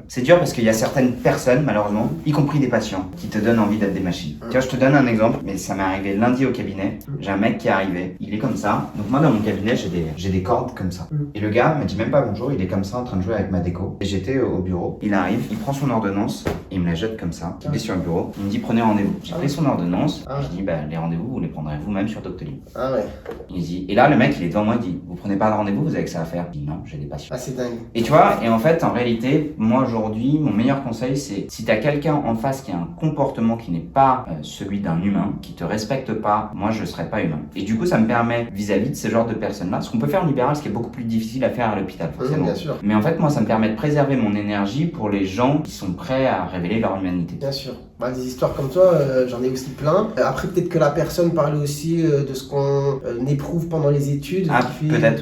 c'est dur parce qu'il y a certaines personnes, malheureusement, y compris des patients, qui te donnent envie d'être des machines. Tu vois, je te donne un exemple, mais ça m'est arrivé lundi au cabinet. J'ai un mec qui est arrivé, il est comme ça. Donc moi, dans mon cabinet, j'ai des cordes comme ça. Et le gars me dit même pas bonjour, il est comme ça en train de jouer avec ma déco. Et j'étais au bureau, il arrive, il prend son ordonnance, et il me la jette comme ça. Il est sur le bureau, il me dit prenez rendez-vous. J'ai pris son ordonnance, je dis bah les rendez-vous, vous les prendrez vous-même sur Doctolib. Ah ouais. Il dit, et là le mec il est devant moi, il dit vous prenez pas de rendez-vous, vous avez que ça à faire. Je dis non, j'ai des patients. Ah c'est dingue. Et tu vois, et en fait en réalité, moi aujourd'hui, mon meilleur conseil c'est si t'as quelqu'un en face qui a un comportement qui n'est pas celui d'un humain, qui te respecte pas, moi je serais pas humain. Et du coup ça me permet vis-à-vis de ce genre de personnes-là, ce qu'on peut faire en libéral, ce qui est beaucoup plus difficile à faire à l'hôpital forcément. Bien sûr. Mais en fait moi ça me permet de préserver mon énergie pour les gens qui sont prêts à révéler leur humanité. Bien sûr. Bah, des histoires comme toi, j'en ai aussi plein. Après, peut-être que la personne parle aussi de ce qu'on éprouve pendant les études,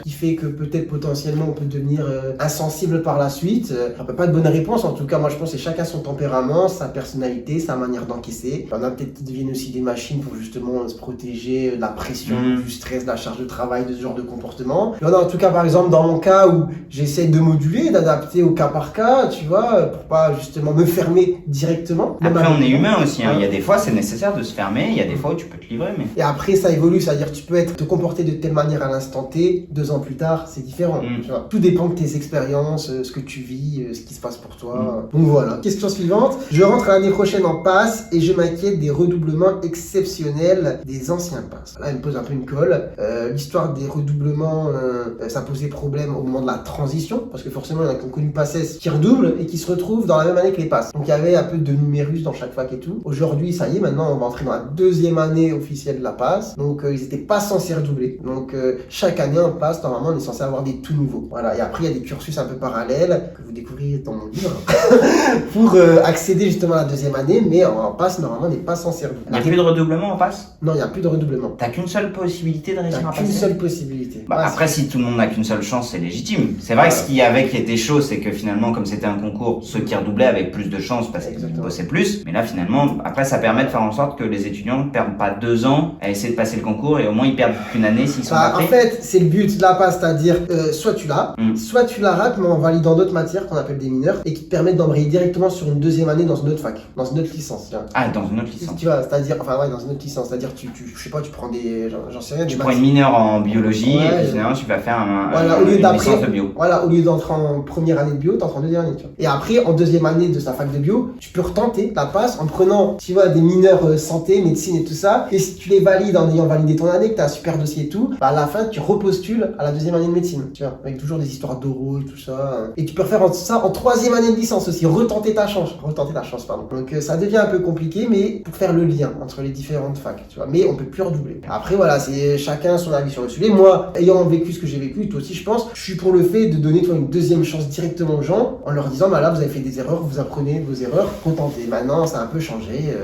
qui fait que peut-être potentiellement on peut devenir insensible par la suite. Pas de bonne réponse, en tout cas, moi je pense que c'est chacun son tempérament, sa personnalité, sa manière d'encaisser. Il y en a peut-être qui deviennent aussi des machines pour justement se protéger de la pression, du stress, de la charge de travail, de ce genre de comportement. Il y en a en tout cas, par exemple, dans mon cas où j'essaie de moduler, d'adapter au cas par cas, tu vois, pour pas justement me fermer directement. Après, on est humain aussi, hein. Il y a des fois c'est nécessaire de se fermer, il y a des fois où tu peux te livrer. Mais... Et après ça évolue, c'est-à-dire tu peux te comporter de telle manière à l'instant T, 2 ans plus tard, c'est différent. Tu vois. Tout dépend de tes expériences, ce que tu vis, ce qui se passe pour toi. Donc voilà. Question suivante. Je rentre l'année prochaine en passe et je m'inquiète des redoublements exceptionnels des anciens passes. Là, elle me pose un peu une colle. L'histoire des redoublements, ça posait problème au moment de la transition, parce que forcément il y en a qui ont connu PACES qui redoublent et qui se retrouvent dans la même année que les passes. Donc il y avait un peu de numérus dans chaque fac et tout. Aujourd'hui, ça y est, maintenant on va entrer dans la 2e année officielle de la passe. Donc ils n'étaient pas censés redoubler. Donc chaque année en passe, normalement on est censé avoir des tout nouveaux. Voilà. Et après il y a des cursus un peu parallèles que vous découvrirez dans mon livre pour accéder justement à la 2e année, mais en passe normalement on n'est pas censé redoubler. Il n'y a plus de redoublement en passe? Non, il n'y a plus de redoublement. T'as qu'une seule possibilité de réussir à passer? Qu'une seule possibilité. Bah, après, si tout le monde n'a qu'une seule chance, c'est légitime. C'est vrai que ce qu'il y avait qui était chaud, c'est que finalement, comme c'était un concours, ceux qui redoublaient avaient plus de chance parce qu'ils bossaient plus. Mais là, finalement, après, ça permet de faire en sorte que les étudiants ne perdent pas 2 ans à essayer de passer le concours et au moins ils perdent qu'une année s'ils sont pas pris. En fait, c'est le but de la passe, c'est-à-dire soit tu l'as, soit tu la rates, mais en validant d'autres matières qu'on appelle des mineurs et qui te permettent d'embrayer directement sur une 2e année dans une autre fac, dans une autre licence. Tiens. Ah, dans une autre licence. Tu vois, c'est-à-dire, enfin ouais, dans une autre licence, c'est-à-dire je sais pas, tu prends des, j'en sais rien. Tu prends une mineure en biologie et puis finalement tu vas faire une licence de bio. Voilà, au lieu d'entrer en première année de bio, t'entres en 2e année. Tu vois. Et après, en 2e année de sa fac de bio, tu peux retenter la passe en prenant, tu vois, des mineurs santé, médecine et tout ça. Et si tu les valides en ayant validé ton année, que t'as un super dossier et tout, bah à la fin, tu repostules à la 2e année de médecine. Tu vois, avec toujours des histoires d'oraux et tout ça. Et tu peux refaire ça en 3e année de licence aussi, retenter ta chance, pardon. Donc ça devient un peu compliqué, mais pour faire le lien entre les différentes facs, tu vois. Mais on peut plus redoubler. Après, voilà, c'est chacun son avis sur le sujet. Moi, ayant vécu ce que j'ai vécu, toi aussi, je pense, je suis pour le fait de donner une 2e chance directement aux gens en leur disant, bah là, vous avez fait des erreurs, vous apprenez vos erreurs, contentez. Maintenant, ça a un peu changé.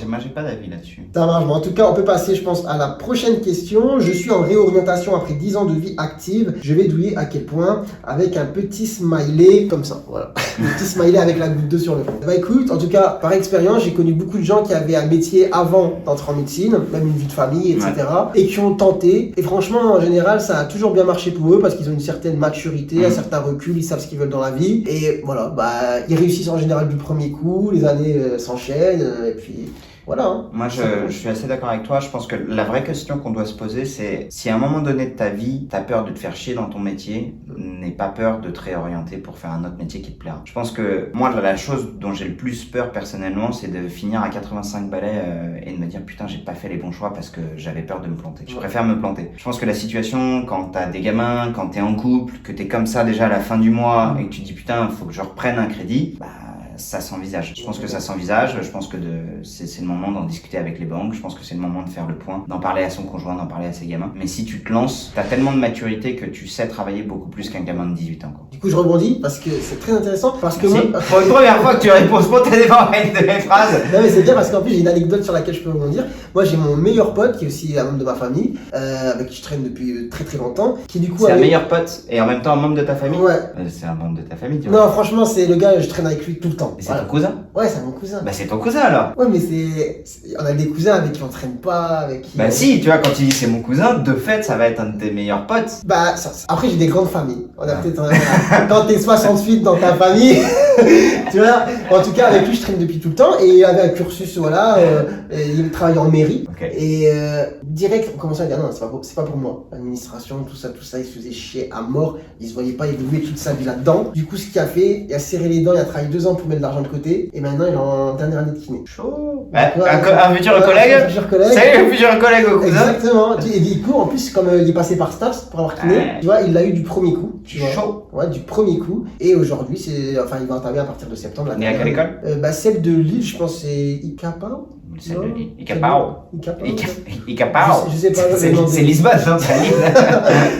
Moi, j'ai pas d'avis là-dessus. Ça marche. Bon, en tout cas, on peut passer, je pense, à la prochaine question. Je suis en réorientation après 10 ans de vie active. Je vais douiller à quel point? Avec un petit smiley comme ça. Voilà. Un petit smiley avec la goutte d'eau sur le front. Bah écoute, en tout cas, par expérience, j'ai connu beaucoup de gens qui avaient un métier avant d'entrer en médecine, même une vie de famille, etc. Et qui ont tenté. Et franchement, en général, ça a toujours bien marché pour eux parce qu'ils ont une certaine maturité, un certain recul, ils savent ce qu'ils veulent dans la vie. Et voilà, bah, ils réussissent en général du premier coup, les années s'enchaînent, et puis... Voilà. Hein. Moi, je suis assez d'accord avec toi. Je pense que la vraie question qu'on doit se poser, c'est si à un moment donné de ta vie, t'as peur de te faire chier dans ton métier, n'aie pas peur de te réorienter pour faire un autre métier qui te plaira. Je pense que moi, la chose dont j'ai le plus peur personnellement, c'est de finir à 85 balais et de me dire putain, j'ai pas fait les bons choix parce que j'avais peur de me planter. Je préfère me planter. Je pense que la situation, quand t'as des gamins, quand t'es en couple, que t'es comme ça déjà à la fin du mois et que tu te dis putain, faut que je reprenne un crédit, bah ça s'envisage. Je pense que ça s'envisage. Je pense que c'est le moment d'en discuter avec les banques. Je pense que c'est le moment de faire le point, d'en parler à son conjoint, d'en parler à ses gamins. Mais si tu te lances, t'as tellement de maturité que tu sais travailler beaucoup plus qu'un gamin de 18 ans, quoi. Du coup, je rebondis parce que c'est très intéressant. Parce que Merci. moi... Pour une première fois que tu réponds spontanément à une de mes phrases. Non mais c'est bien parce qu'en plus j'ai une anecdote sur laquelle je peux rebondir. Moi j'ai mon meilleur pote qui est aussi un membre de ma famille, avec qui je traîne depuis très très longtemps, qui du coup C'est un meilleur pote et en même temps un membre de ta famille. Ouais. C'est un membre de ta famille, tu vois. Non franchement c'est le gars, je traîne avec lui tout le temps. Et c'est Voilà. ton cousin? Ouais c'est mon cousin. Bah c'est ton cousin alors. Ouais mais on a des cousins avec qui on traîne pas, avec qui... Bah si, tu vois, quand tu dis c'est mon cousin, de fait ça va être un de tes meilleurs potes. Bah après j'ai des grandes familles. On a Ah. peut-être quand t'es 68 dans ta famille, tu vois. En tout cas avec lui je traîne depuis tout le temps et il avait un cursus voilà, il travaille en mairie. Ok. Et direct on commençait à dire non c'est pas pour moi. L'administration tout ça il se faisait chier à mort. Il se voyait pas évoluer toute sa vie là-dedans. Du coup ce qu'il a fait, il a serré les dents, il a travaillé 2 ans pour mettre de l'argent de côté et maintenant il est en dernière année de kiné. Chaud. Ouais, Un futur collègue. Un futur collègue. Salut, un futur collègue au cousin. Exactement. Et du coup, en plus, comme il est passé par Staps pour avoir kiné, Ouais. tu vois, il l'a eu du premier coup. Tu vois. Chaud. Ouais, du premier coup. Et aujourd'hui, il va entamer à partir de septembre. Il est à quelle école? Celle de Lille, je pense, c'est Icapao. C'est le Icapao. Icapao. Icapao. Je sais pas. C'est Lisbonne, non? C'est à Lille.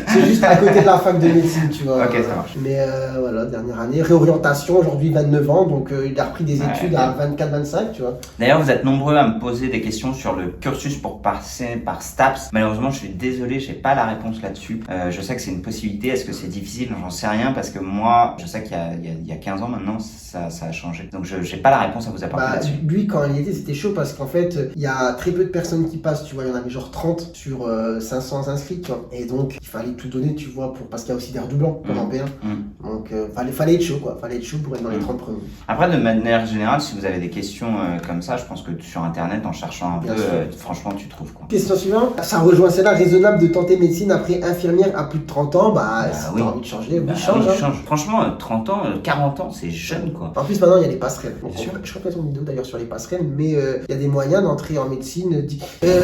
C'est juste à côté de la fac de médecine, tu vois. Ok, ça marche. Mais voilà, dernière année. Réorientation, aujourd'hui 29 ans, donc il a repris des Ouais, études à 24-25, tu vois. D'ailleurs, vous êtes nombreux à me poser des questions sur le cursus pour passer par STAPS. Malheureusement, je suis désolé, j'ai pas la réponse là-dessus. Je sais que c'est une possibilité. Est-ce que c'est difficile? J'en sais rien parce que moi, je sais qu'il y a 15 ans maintenant, ça a changé. Donc, j'ai pas la réponse à vous apporter là-dessus. Lui, quand il était, c'était chaud parce qu'en fait, il y a très peu de personnes qui passent, tu vois. Il y en avait genre 30 sur 500 inscrits, tu vois. Et donc, il fallait tout donner, tu vois, parce qu'il y a aussi des redoublants comme en P1. Donc, fallait être chaud, quoi. Fallait être chaud pour être dans les 30 premiers. Après, de manière générale, si vous avez des questions comme ça, je pense que sur Internet, en cherchant un Bien peu, sûr. franchement, tu trouves quoi. Question suivante. Ça rejoint celle-là. Raisonnable de tenter médecine après infirmière à plus de 30 ans. Si oui. t'as envie de changer, oui, Bah, change. oui, Hein. change. Franchement, 30 ans, 40 ans, c'est jeune, quoi. En plus, maintenant, il y a les passerelles. Donc, Bien sûr. je ferai peut-être une vidéo d'ailleurs sur les passerelles, mais il y a des moyens d'entrer en médecine.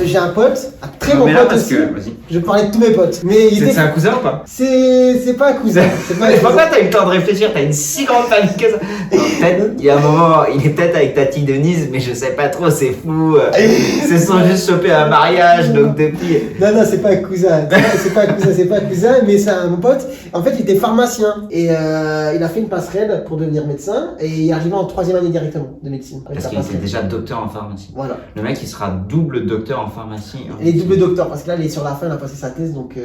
J'ai un pote, un très bon mais là, pote parce aussi. que, vas-y. Je parlais de tous mes potes. Mais il était... C'est un cousin ou pas? C'est pas un cousin. C'est pas un cousin. Pourquoi t'as eu le temps de réfléchir? T'as une si grande famille que ça. Non, peut-être, il y a un moment, il est peut-être avec Tati Denise, mais je sais pas trop, c'est fou. Ils se sont juste chopés à un mariage, donc depuis. Non, c'est pas un cousin. C'est pas un cousin, mais c'est un mon pote. En fait, il était pharmacien et il a fait une passerelle pour devenir médecin et il est arrivé en 3e année directement de médecine. avec Parce la qu'il était passerelle. déjà docteur en pharmacie. Voilà. Le mec, il sera double docteur en pharmacie. Hein. Il est double docteur parce que là, il est sur la fin, il a passé sa thèse, donc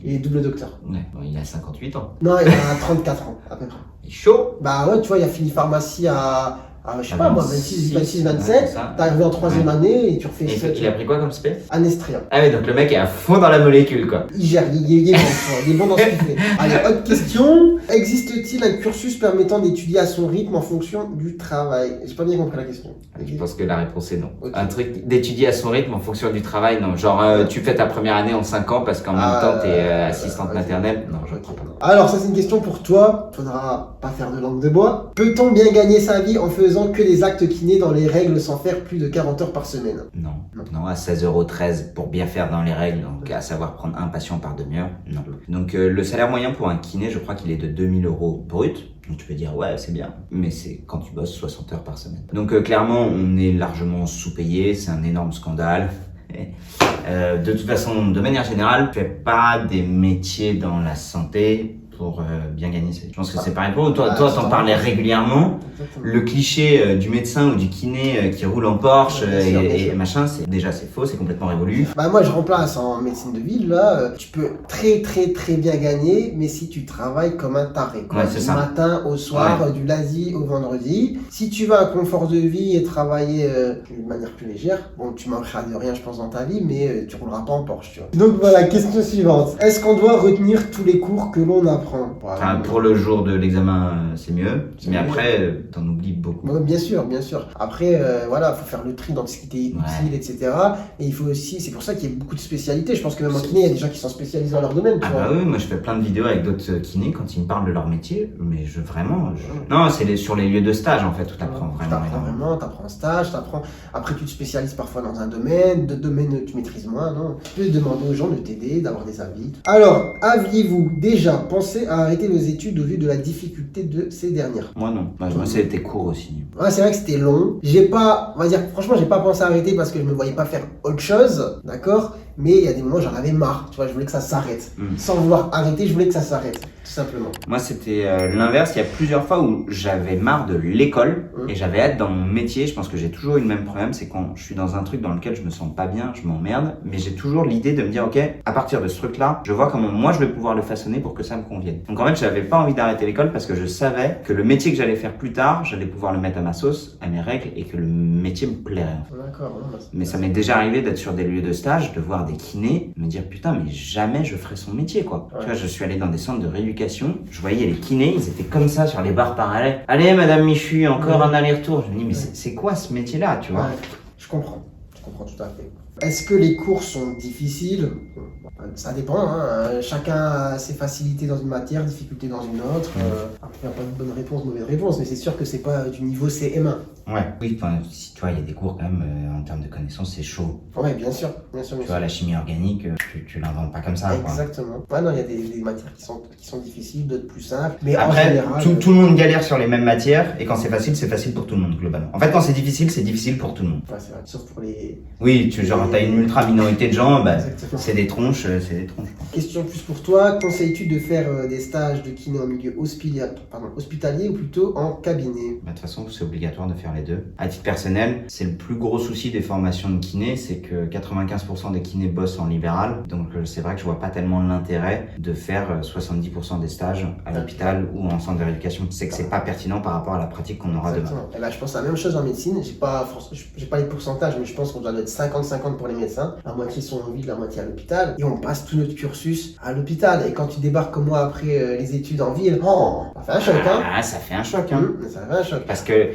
il est double docteur. Ouais, bon, il a 58 ans. Non, il a 34 ans à peu près. Il est chaud. Bah ouais, tu vois, il a fini pharmacie à je sais À pas moi, 26, 26, ouais, 27. c'est ça. T'es arrivé en 3e année et tu refais Et ça. il a pris quoi comme spé? Anestria. Ah oui, donc le mec est à fond dans la molécule, quoi. Il gère, il est bon, tu vois, il est bon dans ce qu'il fait. Allez, autre question. Existe-t-il un cursus permettant d'étudier à son rythme en fonction du travail? J'ai pas bien compris la question. Je pense que la réponse est non. Ok. Un truc d'étudier à son rythme en fonction du travail, non. Genre, tu fais ta première année en 5 ans parce qu'en même temps, t'es assistante ok. maternelle. Non, je crois pas. Alors, ça, c'est une question pour toi. Faudra pas faire de langue de bois. Peut-on bien gagner sa vie en faisant que des actes kinés dans les règles sans faire plus de 40 heures par semaine? Non. Non, à 16,13 € pour bien faire dans les règles, donc à savoir prendre un patient par demi-heure, non. Donc le salaire moyen pour un kiné, je crois qu'il est de 2000 € brut. Donc tu peux dire ouais c'est bien, mais c'est quand tu bosses 60 heures par semaine. Donc clairement on est largement sous-payé, c'est un énorme scandale. De toute façon, de manière générale, fais pas des métiers dans la santé pour bien gagner sa vie. Je pense que c'est pareil pour vous. Toi, t'en parlais régulièrement. Le cliché du médecin ou du kiné qui roule en Porsche et machin, c'est faux, c'est complètement révolu. Bah moi je remplace en médecine de ville là, tu peux très bien gagner, mais si tu travailles comme un taré, quoi. Ouais, c'est du ça. matin au soir, du lundi au vendredi. Si tu veux un confort de vie et travailler d'une manière plus légère, bon tu manqueras de rien je pense dans ta vie, mais tu rouleras pas en Porsche, tu vois. Donc voilà, question suivante. Est-ce qu'on doit retenir tous les cours que l'on apprend? Enfin, pour le jour de l'examen, c'est mieux, mais après, t'en oublies beaucoup. Ouais, bien sûr. Après, voilà, faut faire le tri dans ce qui t'est utile, etc. Et il faut aussi, c'est pour ça qu'il y a beaucoup de spécialités. Je pense que même en kiné, il y a des gens qui sont spécialisés dans leur domaine, tu Ah vois. bah oui, moi je fais plein de vidéos avec d'autres kinés quand ils me parlent de leur métier, mais non, c'est sur les lieux de stage en fait où t'apprends vraiment. T'apprends en stage, après tu te spécialises parfois dans un domaine, de domaine tu maîtrises moins, non. Tu peux demander aux gens de t'aider, d'avoir des avis. Alors, aviez-vous déjà pensé pensé à arrêter vos études au vu de la difficulté de ces dernières? Moi non. Moi c'était court aussi. Ouais, c'est vrai que c'était long. On va dire, franchement, j'ai pas pensé à arrêter parce que je me voyais pas faire autre chose, d'accord? Mais il y a des moments, j'en avais marre, tu vois, je voulais que ça s'arrête. Sans vouloir arrêter, je voulais que ça s'arrête, tout simplement. Moi, c'était l'inverse. Il y a plusieurs fois où j'avais marre de l'école et j'avais hâte dans mon métier. Je pense que j'ai toujours eu le même problème, c'est quand je suis dans un truc dans lequel je me sens pas bien, je m'emmerde, mais j'ai toujours l'idée de me dire, ok, à partir de ce truc-là, je vois comment moi je vais pouvoir le façonner pour que ça me convienne. Donc en fait, j'avais pas envie d'arrêter l'école parce que je savais que le métier que j'allais faire plus tard, j'allais pouvoir le mettre à ma sauce, à mes règles et que le métier me plairait. D'accord. Mais ça m'est déjà arrivé d'être sur des lieux de stage, de voir des kinés, me dire putain, mais jamais je ferai son métier quoi. Ouais. Tu vois, je suis allé dans des centres de rééducation, je voyais les kinés, ils étaient comme ça sur les barres parallèles. Allez, madame Michu, encore un aller-retour. Je me dis, mais c'est quoi ce métier-là, tu vois? Ouais, je comprends tout à fait. Est-ce que les cours sont difficiles? Ça dépend, hein. Chacun a ses facilités dans une matière, difficultés dans une autre. Après, il n'y a pas de bonne réponse, mauvaise réponse, mais c'est sûr que c'est pas du niveau CM1. Ouais, oui, enfin, si tu vois, il y a des cours quand même, en termes de connaissances, c'est chaud. Ouais, bien sûr. Tu vois, la chimie organique, tu l'inventes pas comme ça, quoi. Exactement. Ouais, non, il y a des matières qui sont difficiles, d'autres plus simples. Mais après, en général, tout le monde galère sur les mêmes matières, et quand c'est facile pour tout le monde, globalement. En fait, quand c'est difficile pour tout le monde. Ouais, c'est vrai, sauf pour les... Oui, t'as une ultra minorité de gens, bah, Exactement. c'est des tronches. Question plus pour toi, conseilles-tu de faire des stages de kiné en milieu hospitalier ou plutôt en cabinet? Bah, de toute façon, c'est obligatoire de faire les deux. À titre personnel, c'est le plus gros souci des formations de kiné, c'est que 95% des kinés bossent en libéral. Donc c'est vrai que je vois pas tellement l'intérêt de faire 70% des stages à l'hôpital ou en centre de rééducation. C'est que c'est pas pertinent par rapport à la pratique qu'on aura demain. Et ben, je pense à la même chose en médecine. J'ai pas les pourcentages, mais je pense qu'on doit être 50-50 pour les médecins. La moitié sont en ville, la moitié à l'hôpital. Et on passe tout notre cursus à l'hôpital. Et quand tu débarques comme moi après les études en ville, ça fait un choc, hein? Ah, ça fait un choc, hein. Ça fait un choc. Parce que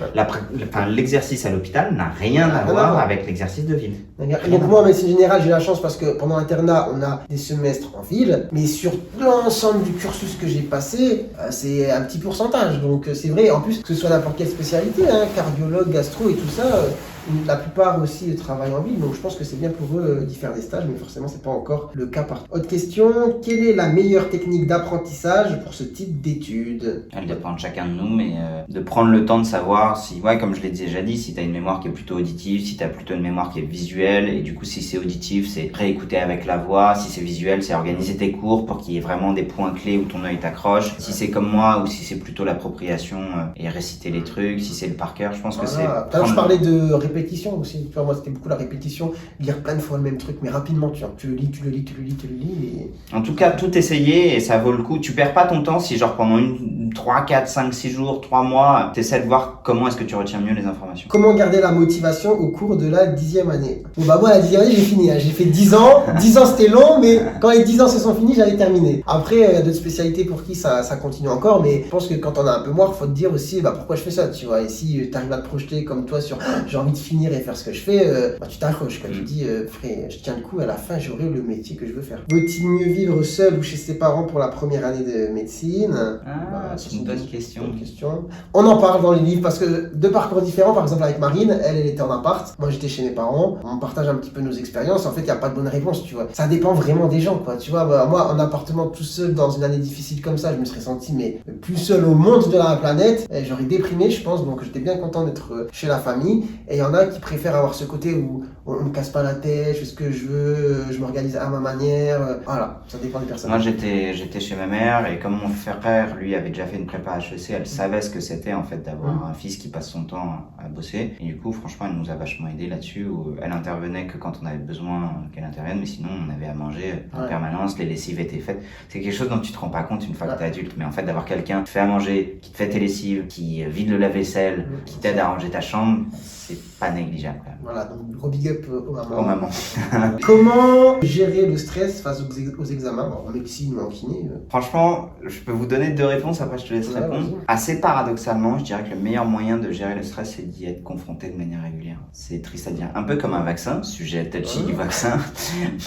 l'exercice à l'hôpital n'a rien à voir avec l'exercice de ville. Donc moi en médecine générale j'ai la chance parce que pendant l'internat on a des semestres en ville, mais sur l'ensemble du cursus que j'ai passé, c'est un petit pourcentage. Donc c'est vrai, en plus que ce soit n'importe quelle spécialité, hein, cardiologue, gastro et tout ça, la plupart aussi travaillent en ville, donc je pense que c'est bien pour eux d'y faire des stages, mais forcément c'est pas encore le cas partout. Autre question, quelle est la meilleure technique d'apprentissage pour ce type d'études? Elle dépend de chacun de nous, mais de prendre le temps de savoir si, ouais, comme je l'ai déjà dit, si t'as une mémoire qui est plutôt auditive, si t'as plutôt une mémoire qui est visuelle, et du coup si c'est auditif, c'est réécouter avec la voix, si c'est visuel, c'est organiser tes cours pour qu'il y ait vraiment des points clés où ton œil t'accroche, si c'est comme moi, ou si c'est plutôt l'appropriation et réciter les trucs, si c'est le par cœur, je pense que c'est... Je parlais de répétition aussi, tu vois, moi c'était beaucoup la répétition, lire plein de fois le même truc, mais rapidement, tu vois, tu le lis, et... En tout cas, tout essayer et ça vaut le coup. Tu perds pas ton temps si genre pendant 3, 4, 5, 6 jours, 3 mois, t'essaies de voir comment est-ce que tu retiens mieux les informations. Comment garder la motivation au cours de la 10e année? Bon bah moi la 10e année j'ai fini, hein. J'ai fait 10 ans, 10 ans c'était long, mais quand les 10 ans se sont finis, j'avais terminé. Après, il y a d'autres spécialités pour qui ça continue encore, mais je pense que quand on a un peu moins, faut te dire aussi pourquoi je fais ça, tu vois. Et si t'arrives à te projeter comme toi sur j'ai envie de finir et faire ce que je fais, tu t'accroches, quoi. Tu dis frère, je tiens le coup, à la fin j'aurai le métier que je veux faire. Vaut-il mieux vivre seul ou chez ses parents pour la première année de médecine? C'est une bonne question. On en parle dans les livres parce que deux parcours différents, par exemple avec Marine, elle était en appart, moi j'étais chez mes parents, on partage un petit peu nos expériences, en fait il n'y a pas de bonne réponse, tu vois. Ça dépend vraiment des gens, quoi, tu vois. Moi en appartement tout seul dans une année difficile comme ça, je me serais senti mais plus seul au monde de la planète, et j'aurais déprimé je pense, donc j'étais bien content d'être chez la famille. Et il y en a qui préfèrent avoir ce côté où on me casse pas la tête, je fais ce que je veux, je m'organise à ma manière, voilà, ça dépend des personnes. Moi j'étais chez ma mère et comme mon frère lui avait déjà fait une prépa HEC, elle savait ce que c'était en fait d'avoir un fils qui passe son temps à bosser, et du coup franchement elle nous a vachement aidé là-dessus, où elle intervenait que quand on avait besoin qu'elle intervienne, mais sinon on avait à manger en permanence, les lessives étaient faites. C'est quelque chose dont tu te rends pas compte une fois que t'es adulte, mais en fait d'avoir quelqu'un qui te fait à manger, qui te fait tes lessives, qui vide le lave-vaisselle, qui t'aide à ranger ta chambre, c'est pas négligeable quand même. Voilà, donc gros big up aux mamans. Aux mamans. Comment gérer le stress face aux examens, en médecine ou en kiné? Franchement, je peux vous donner 2 réponses, après je te laisse répondre. Vas-y. Assez paradoxalement, je dirais que le meilleur moyen de gérer le stress, c'est d'y être confronté de manière régulière. C'est triste à dire. Un peu comme un vaccin, sujet touchy du vaccin.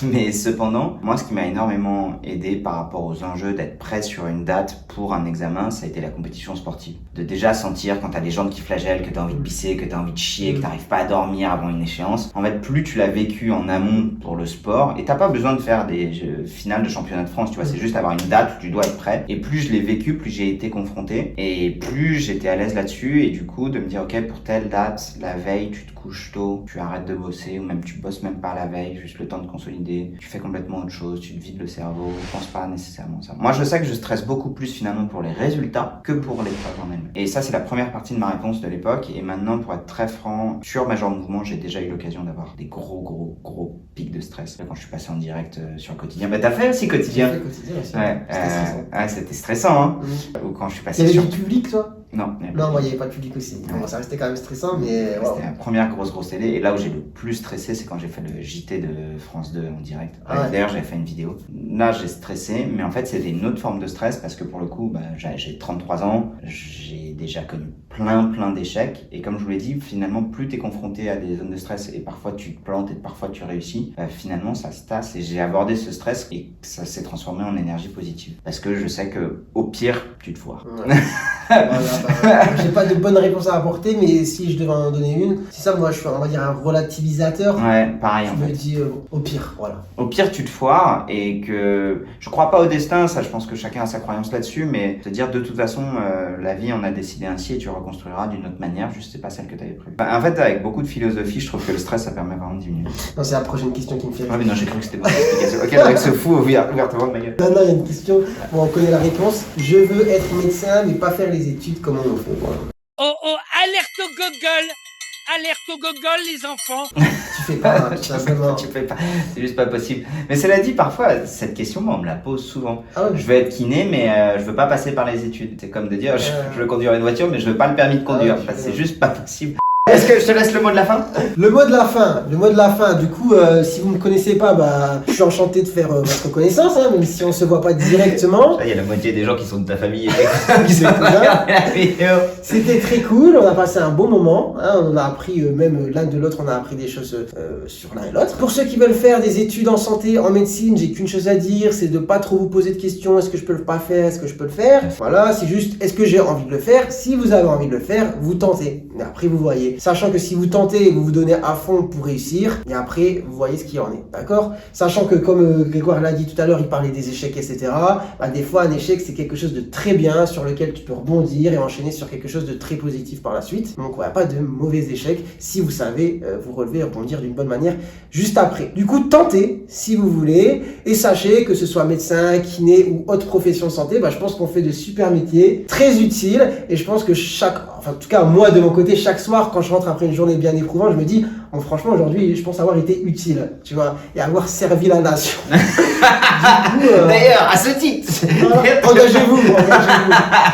Mais cependant, moi, ce qui m'a énormément aidé par rapport aux enjeux d'être prêt sur une date pour un examen, ça a été la compétition sportive. De déjà sentir quand t'as les jambes qui flagellent, que t'as envie de pisser, que t'as envie de chier, que t'arrives pas à dormir avant une échéance. En fait, plus tu l'as vécu en amont pour le sport, et t'as pas besoin de faire des finales de championnat de France, tu vois, c'est juste avoir une date où tu dois être prêt. Et plus je l'ai vécu, plus j'ai été confronté, et plus j'étais à l'aise là-dessus, et du coup, de me dire, ok, pour telle date, la veille, tu te couches tôt, tu arrêtes de bosser, ou même tu bosses même pas la veille, juste le temps de consolider, tu fais complètement autre chose, tu te vides le cerveau, je pense pas nécessairement ça. Moi, je sais que je stresse beaucoup plus finalement pour les résultats que pour l'épreuve en elle-même. Et ça, c'est la première partie de ma réponse de l'époque, et maintenant, pour être très franc, sur Major Mouvement, j'ai déjà eu l'occasion d'avoir des gros pics de stress. Quand je suis passé en direct sur le quotidien, bah t'as fait aussi quotidien? J'ai fait quotidien aussi. Ouais, c'était stressant, hein. Ou quand je suis passé Il y avait sur... du public, toi? Non, moi il n'y avait pas de public aussi. Ouais. Bon, ça restait quand même stressant, mais wow. C'était la première grosse télé, et là où j'ai le plus stressé, c'est quand j'ai fait le JT de France 2 en direct. Ah ouais. D'ailleurs, j'avais fait une vidéo. Là, j'ai stressé, mais en fait, c'était une autre forme de stress parce que pour le coup, j'ai 33 ans, j'ai déjà connu plein d'échecs, et comme je vous l'ai dit, finalement, plus t'es confronté à des zones de stress, et parfois tu te plantes et parfois tu réussis, finalement, ça se tasse, et j'ai abordé ce stress et ça s'est transformé en énergie positive. Parce que je sais que, au pire, tu te foires. Ouais. Voilà, j'ai pas de bonne réponse à apporter, mais si je devais en donner une, c'est ça, moi je suis, on va dire, un relativisateur. Ouais, pareil en fait. Je me fait. dis au pire, voilà. Au pire, tu te foires, et que je crois pas au destin, ça je pense que chacun a sa croyance là-dessus, mais te dire de toute façon, la vie en a décidé ainsi et tu reconstruiras d'une autre manière, juste c'est pas celle que tu avais prévue. En fait, avec beaucoup de philosophie, je trouve que le stress ça permet vraiment de diminuer. Non, c'est la prochaine question qui me fait. Ah mais non, j'ai cru que c'était pas explication. Ok, avec ce fou ouvertement de ma gueule. Non, il y a une question, bon, on connaît la réponse. Je veux être médecin, mais pas faire les études, comment on fait? Voilà. Oh, alerte au Google! Alerte au Google, les enfants! Tu fais pas, tout simplement. Tu fais pas, c'est juste pas possible. Mais cela dit, parfois, cette question, moi, on me la pose souvent. Ah ouais. Je veux être kiné, mais je veux pas passer par les études. C'est comme de dire, je veux conduire une voiture, mais je veux pas le permis de conduire. Ah ouais, c'est juste pas possible. Est-ce que je te laisse le mot de la fin? Le mot de la fin, du coup, si vous me connaissez pas, je suis enchanté de faire votre connaissance, hein, même si on se voit pas directement. Il y a la moitié des gens qui sont de ta famille et qui sont là. C'était très cool, on a passé un bon moment, hein, on a appris, même l'un de l'autre, on a appris des choses sur l'un et l'autre. Pour ceux qui veulent faire des études en santé, en médecine, j'ai qu'une chose à dire, c'est de pas trop vous poser de questions, est-ce que je peux le pas faire, est-ce que je peux le faire? Voilà, c'est juste, est-ce que j'ai envie de le faire? Si vous avez envie de le faire, vous tentez, et après vous voyez. Sachant que si vous tentez et vous vous donnez à fond pour réussir, et après, vous voyez ce qu'il en est, d'accord? Sachant que, comme Grégoire l'a dit tout à l'heure, il parlait des échecs, etc. Des fois, un échec, c'est quelque chose de très bien, sur lequel tu peux rebondir et enchaîner sur quelque chose de très positif par la suite. Donc, ouais, pas de mauvais échecs, si vous savez vous relever et rebondir d'une bonne manière juste après. Du coup, tentez, si vous voulez, et sachez que ce soit médecin, kiné ou autre profession de santé, je pense qu'on fait de super métiers, très utiles, et je pense que en tout cas, moi, de mon côté, chaque soir, quand je rentre après une journée bien éprouvante, je me dis, franchement, aujourd'hui, je pense avoir été utile, tu vois, et avoir servi la nation. D'ailleurs, à ce titre, engagez-vous.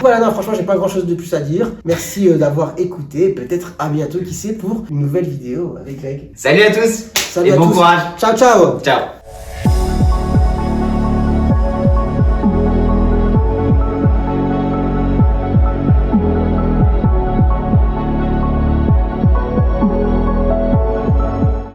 Voilà, non, franchement, j'ai pas grand-chose de plus à dire. Merci d'avoir écouté. Peut-être à bientôt, qui sait, pour une nouvelle vidéo avec Greg. Salut à tous. Salut et à bon tous. courage. Ciao. Ciao.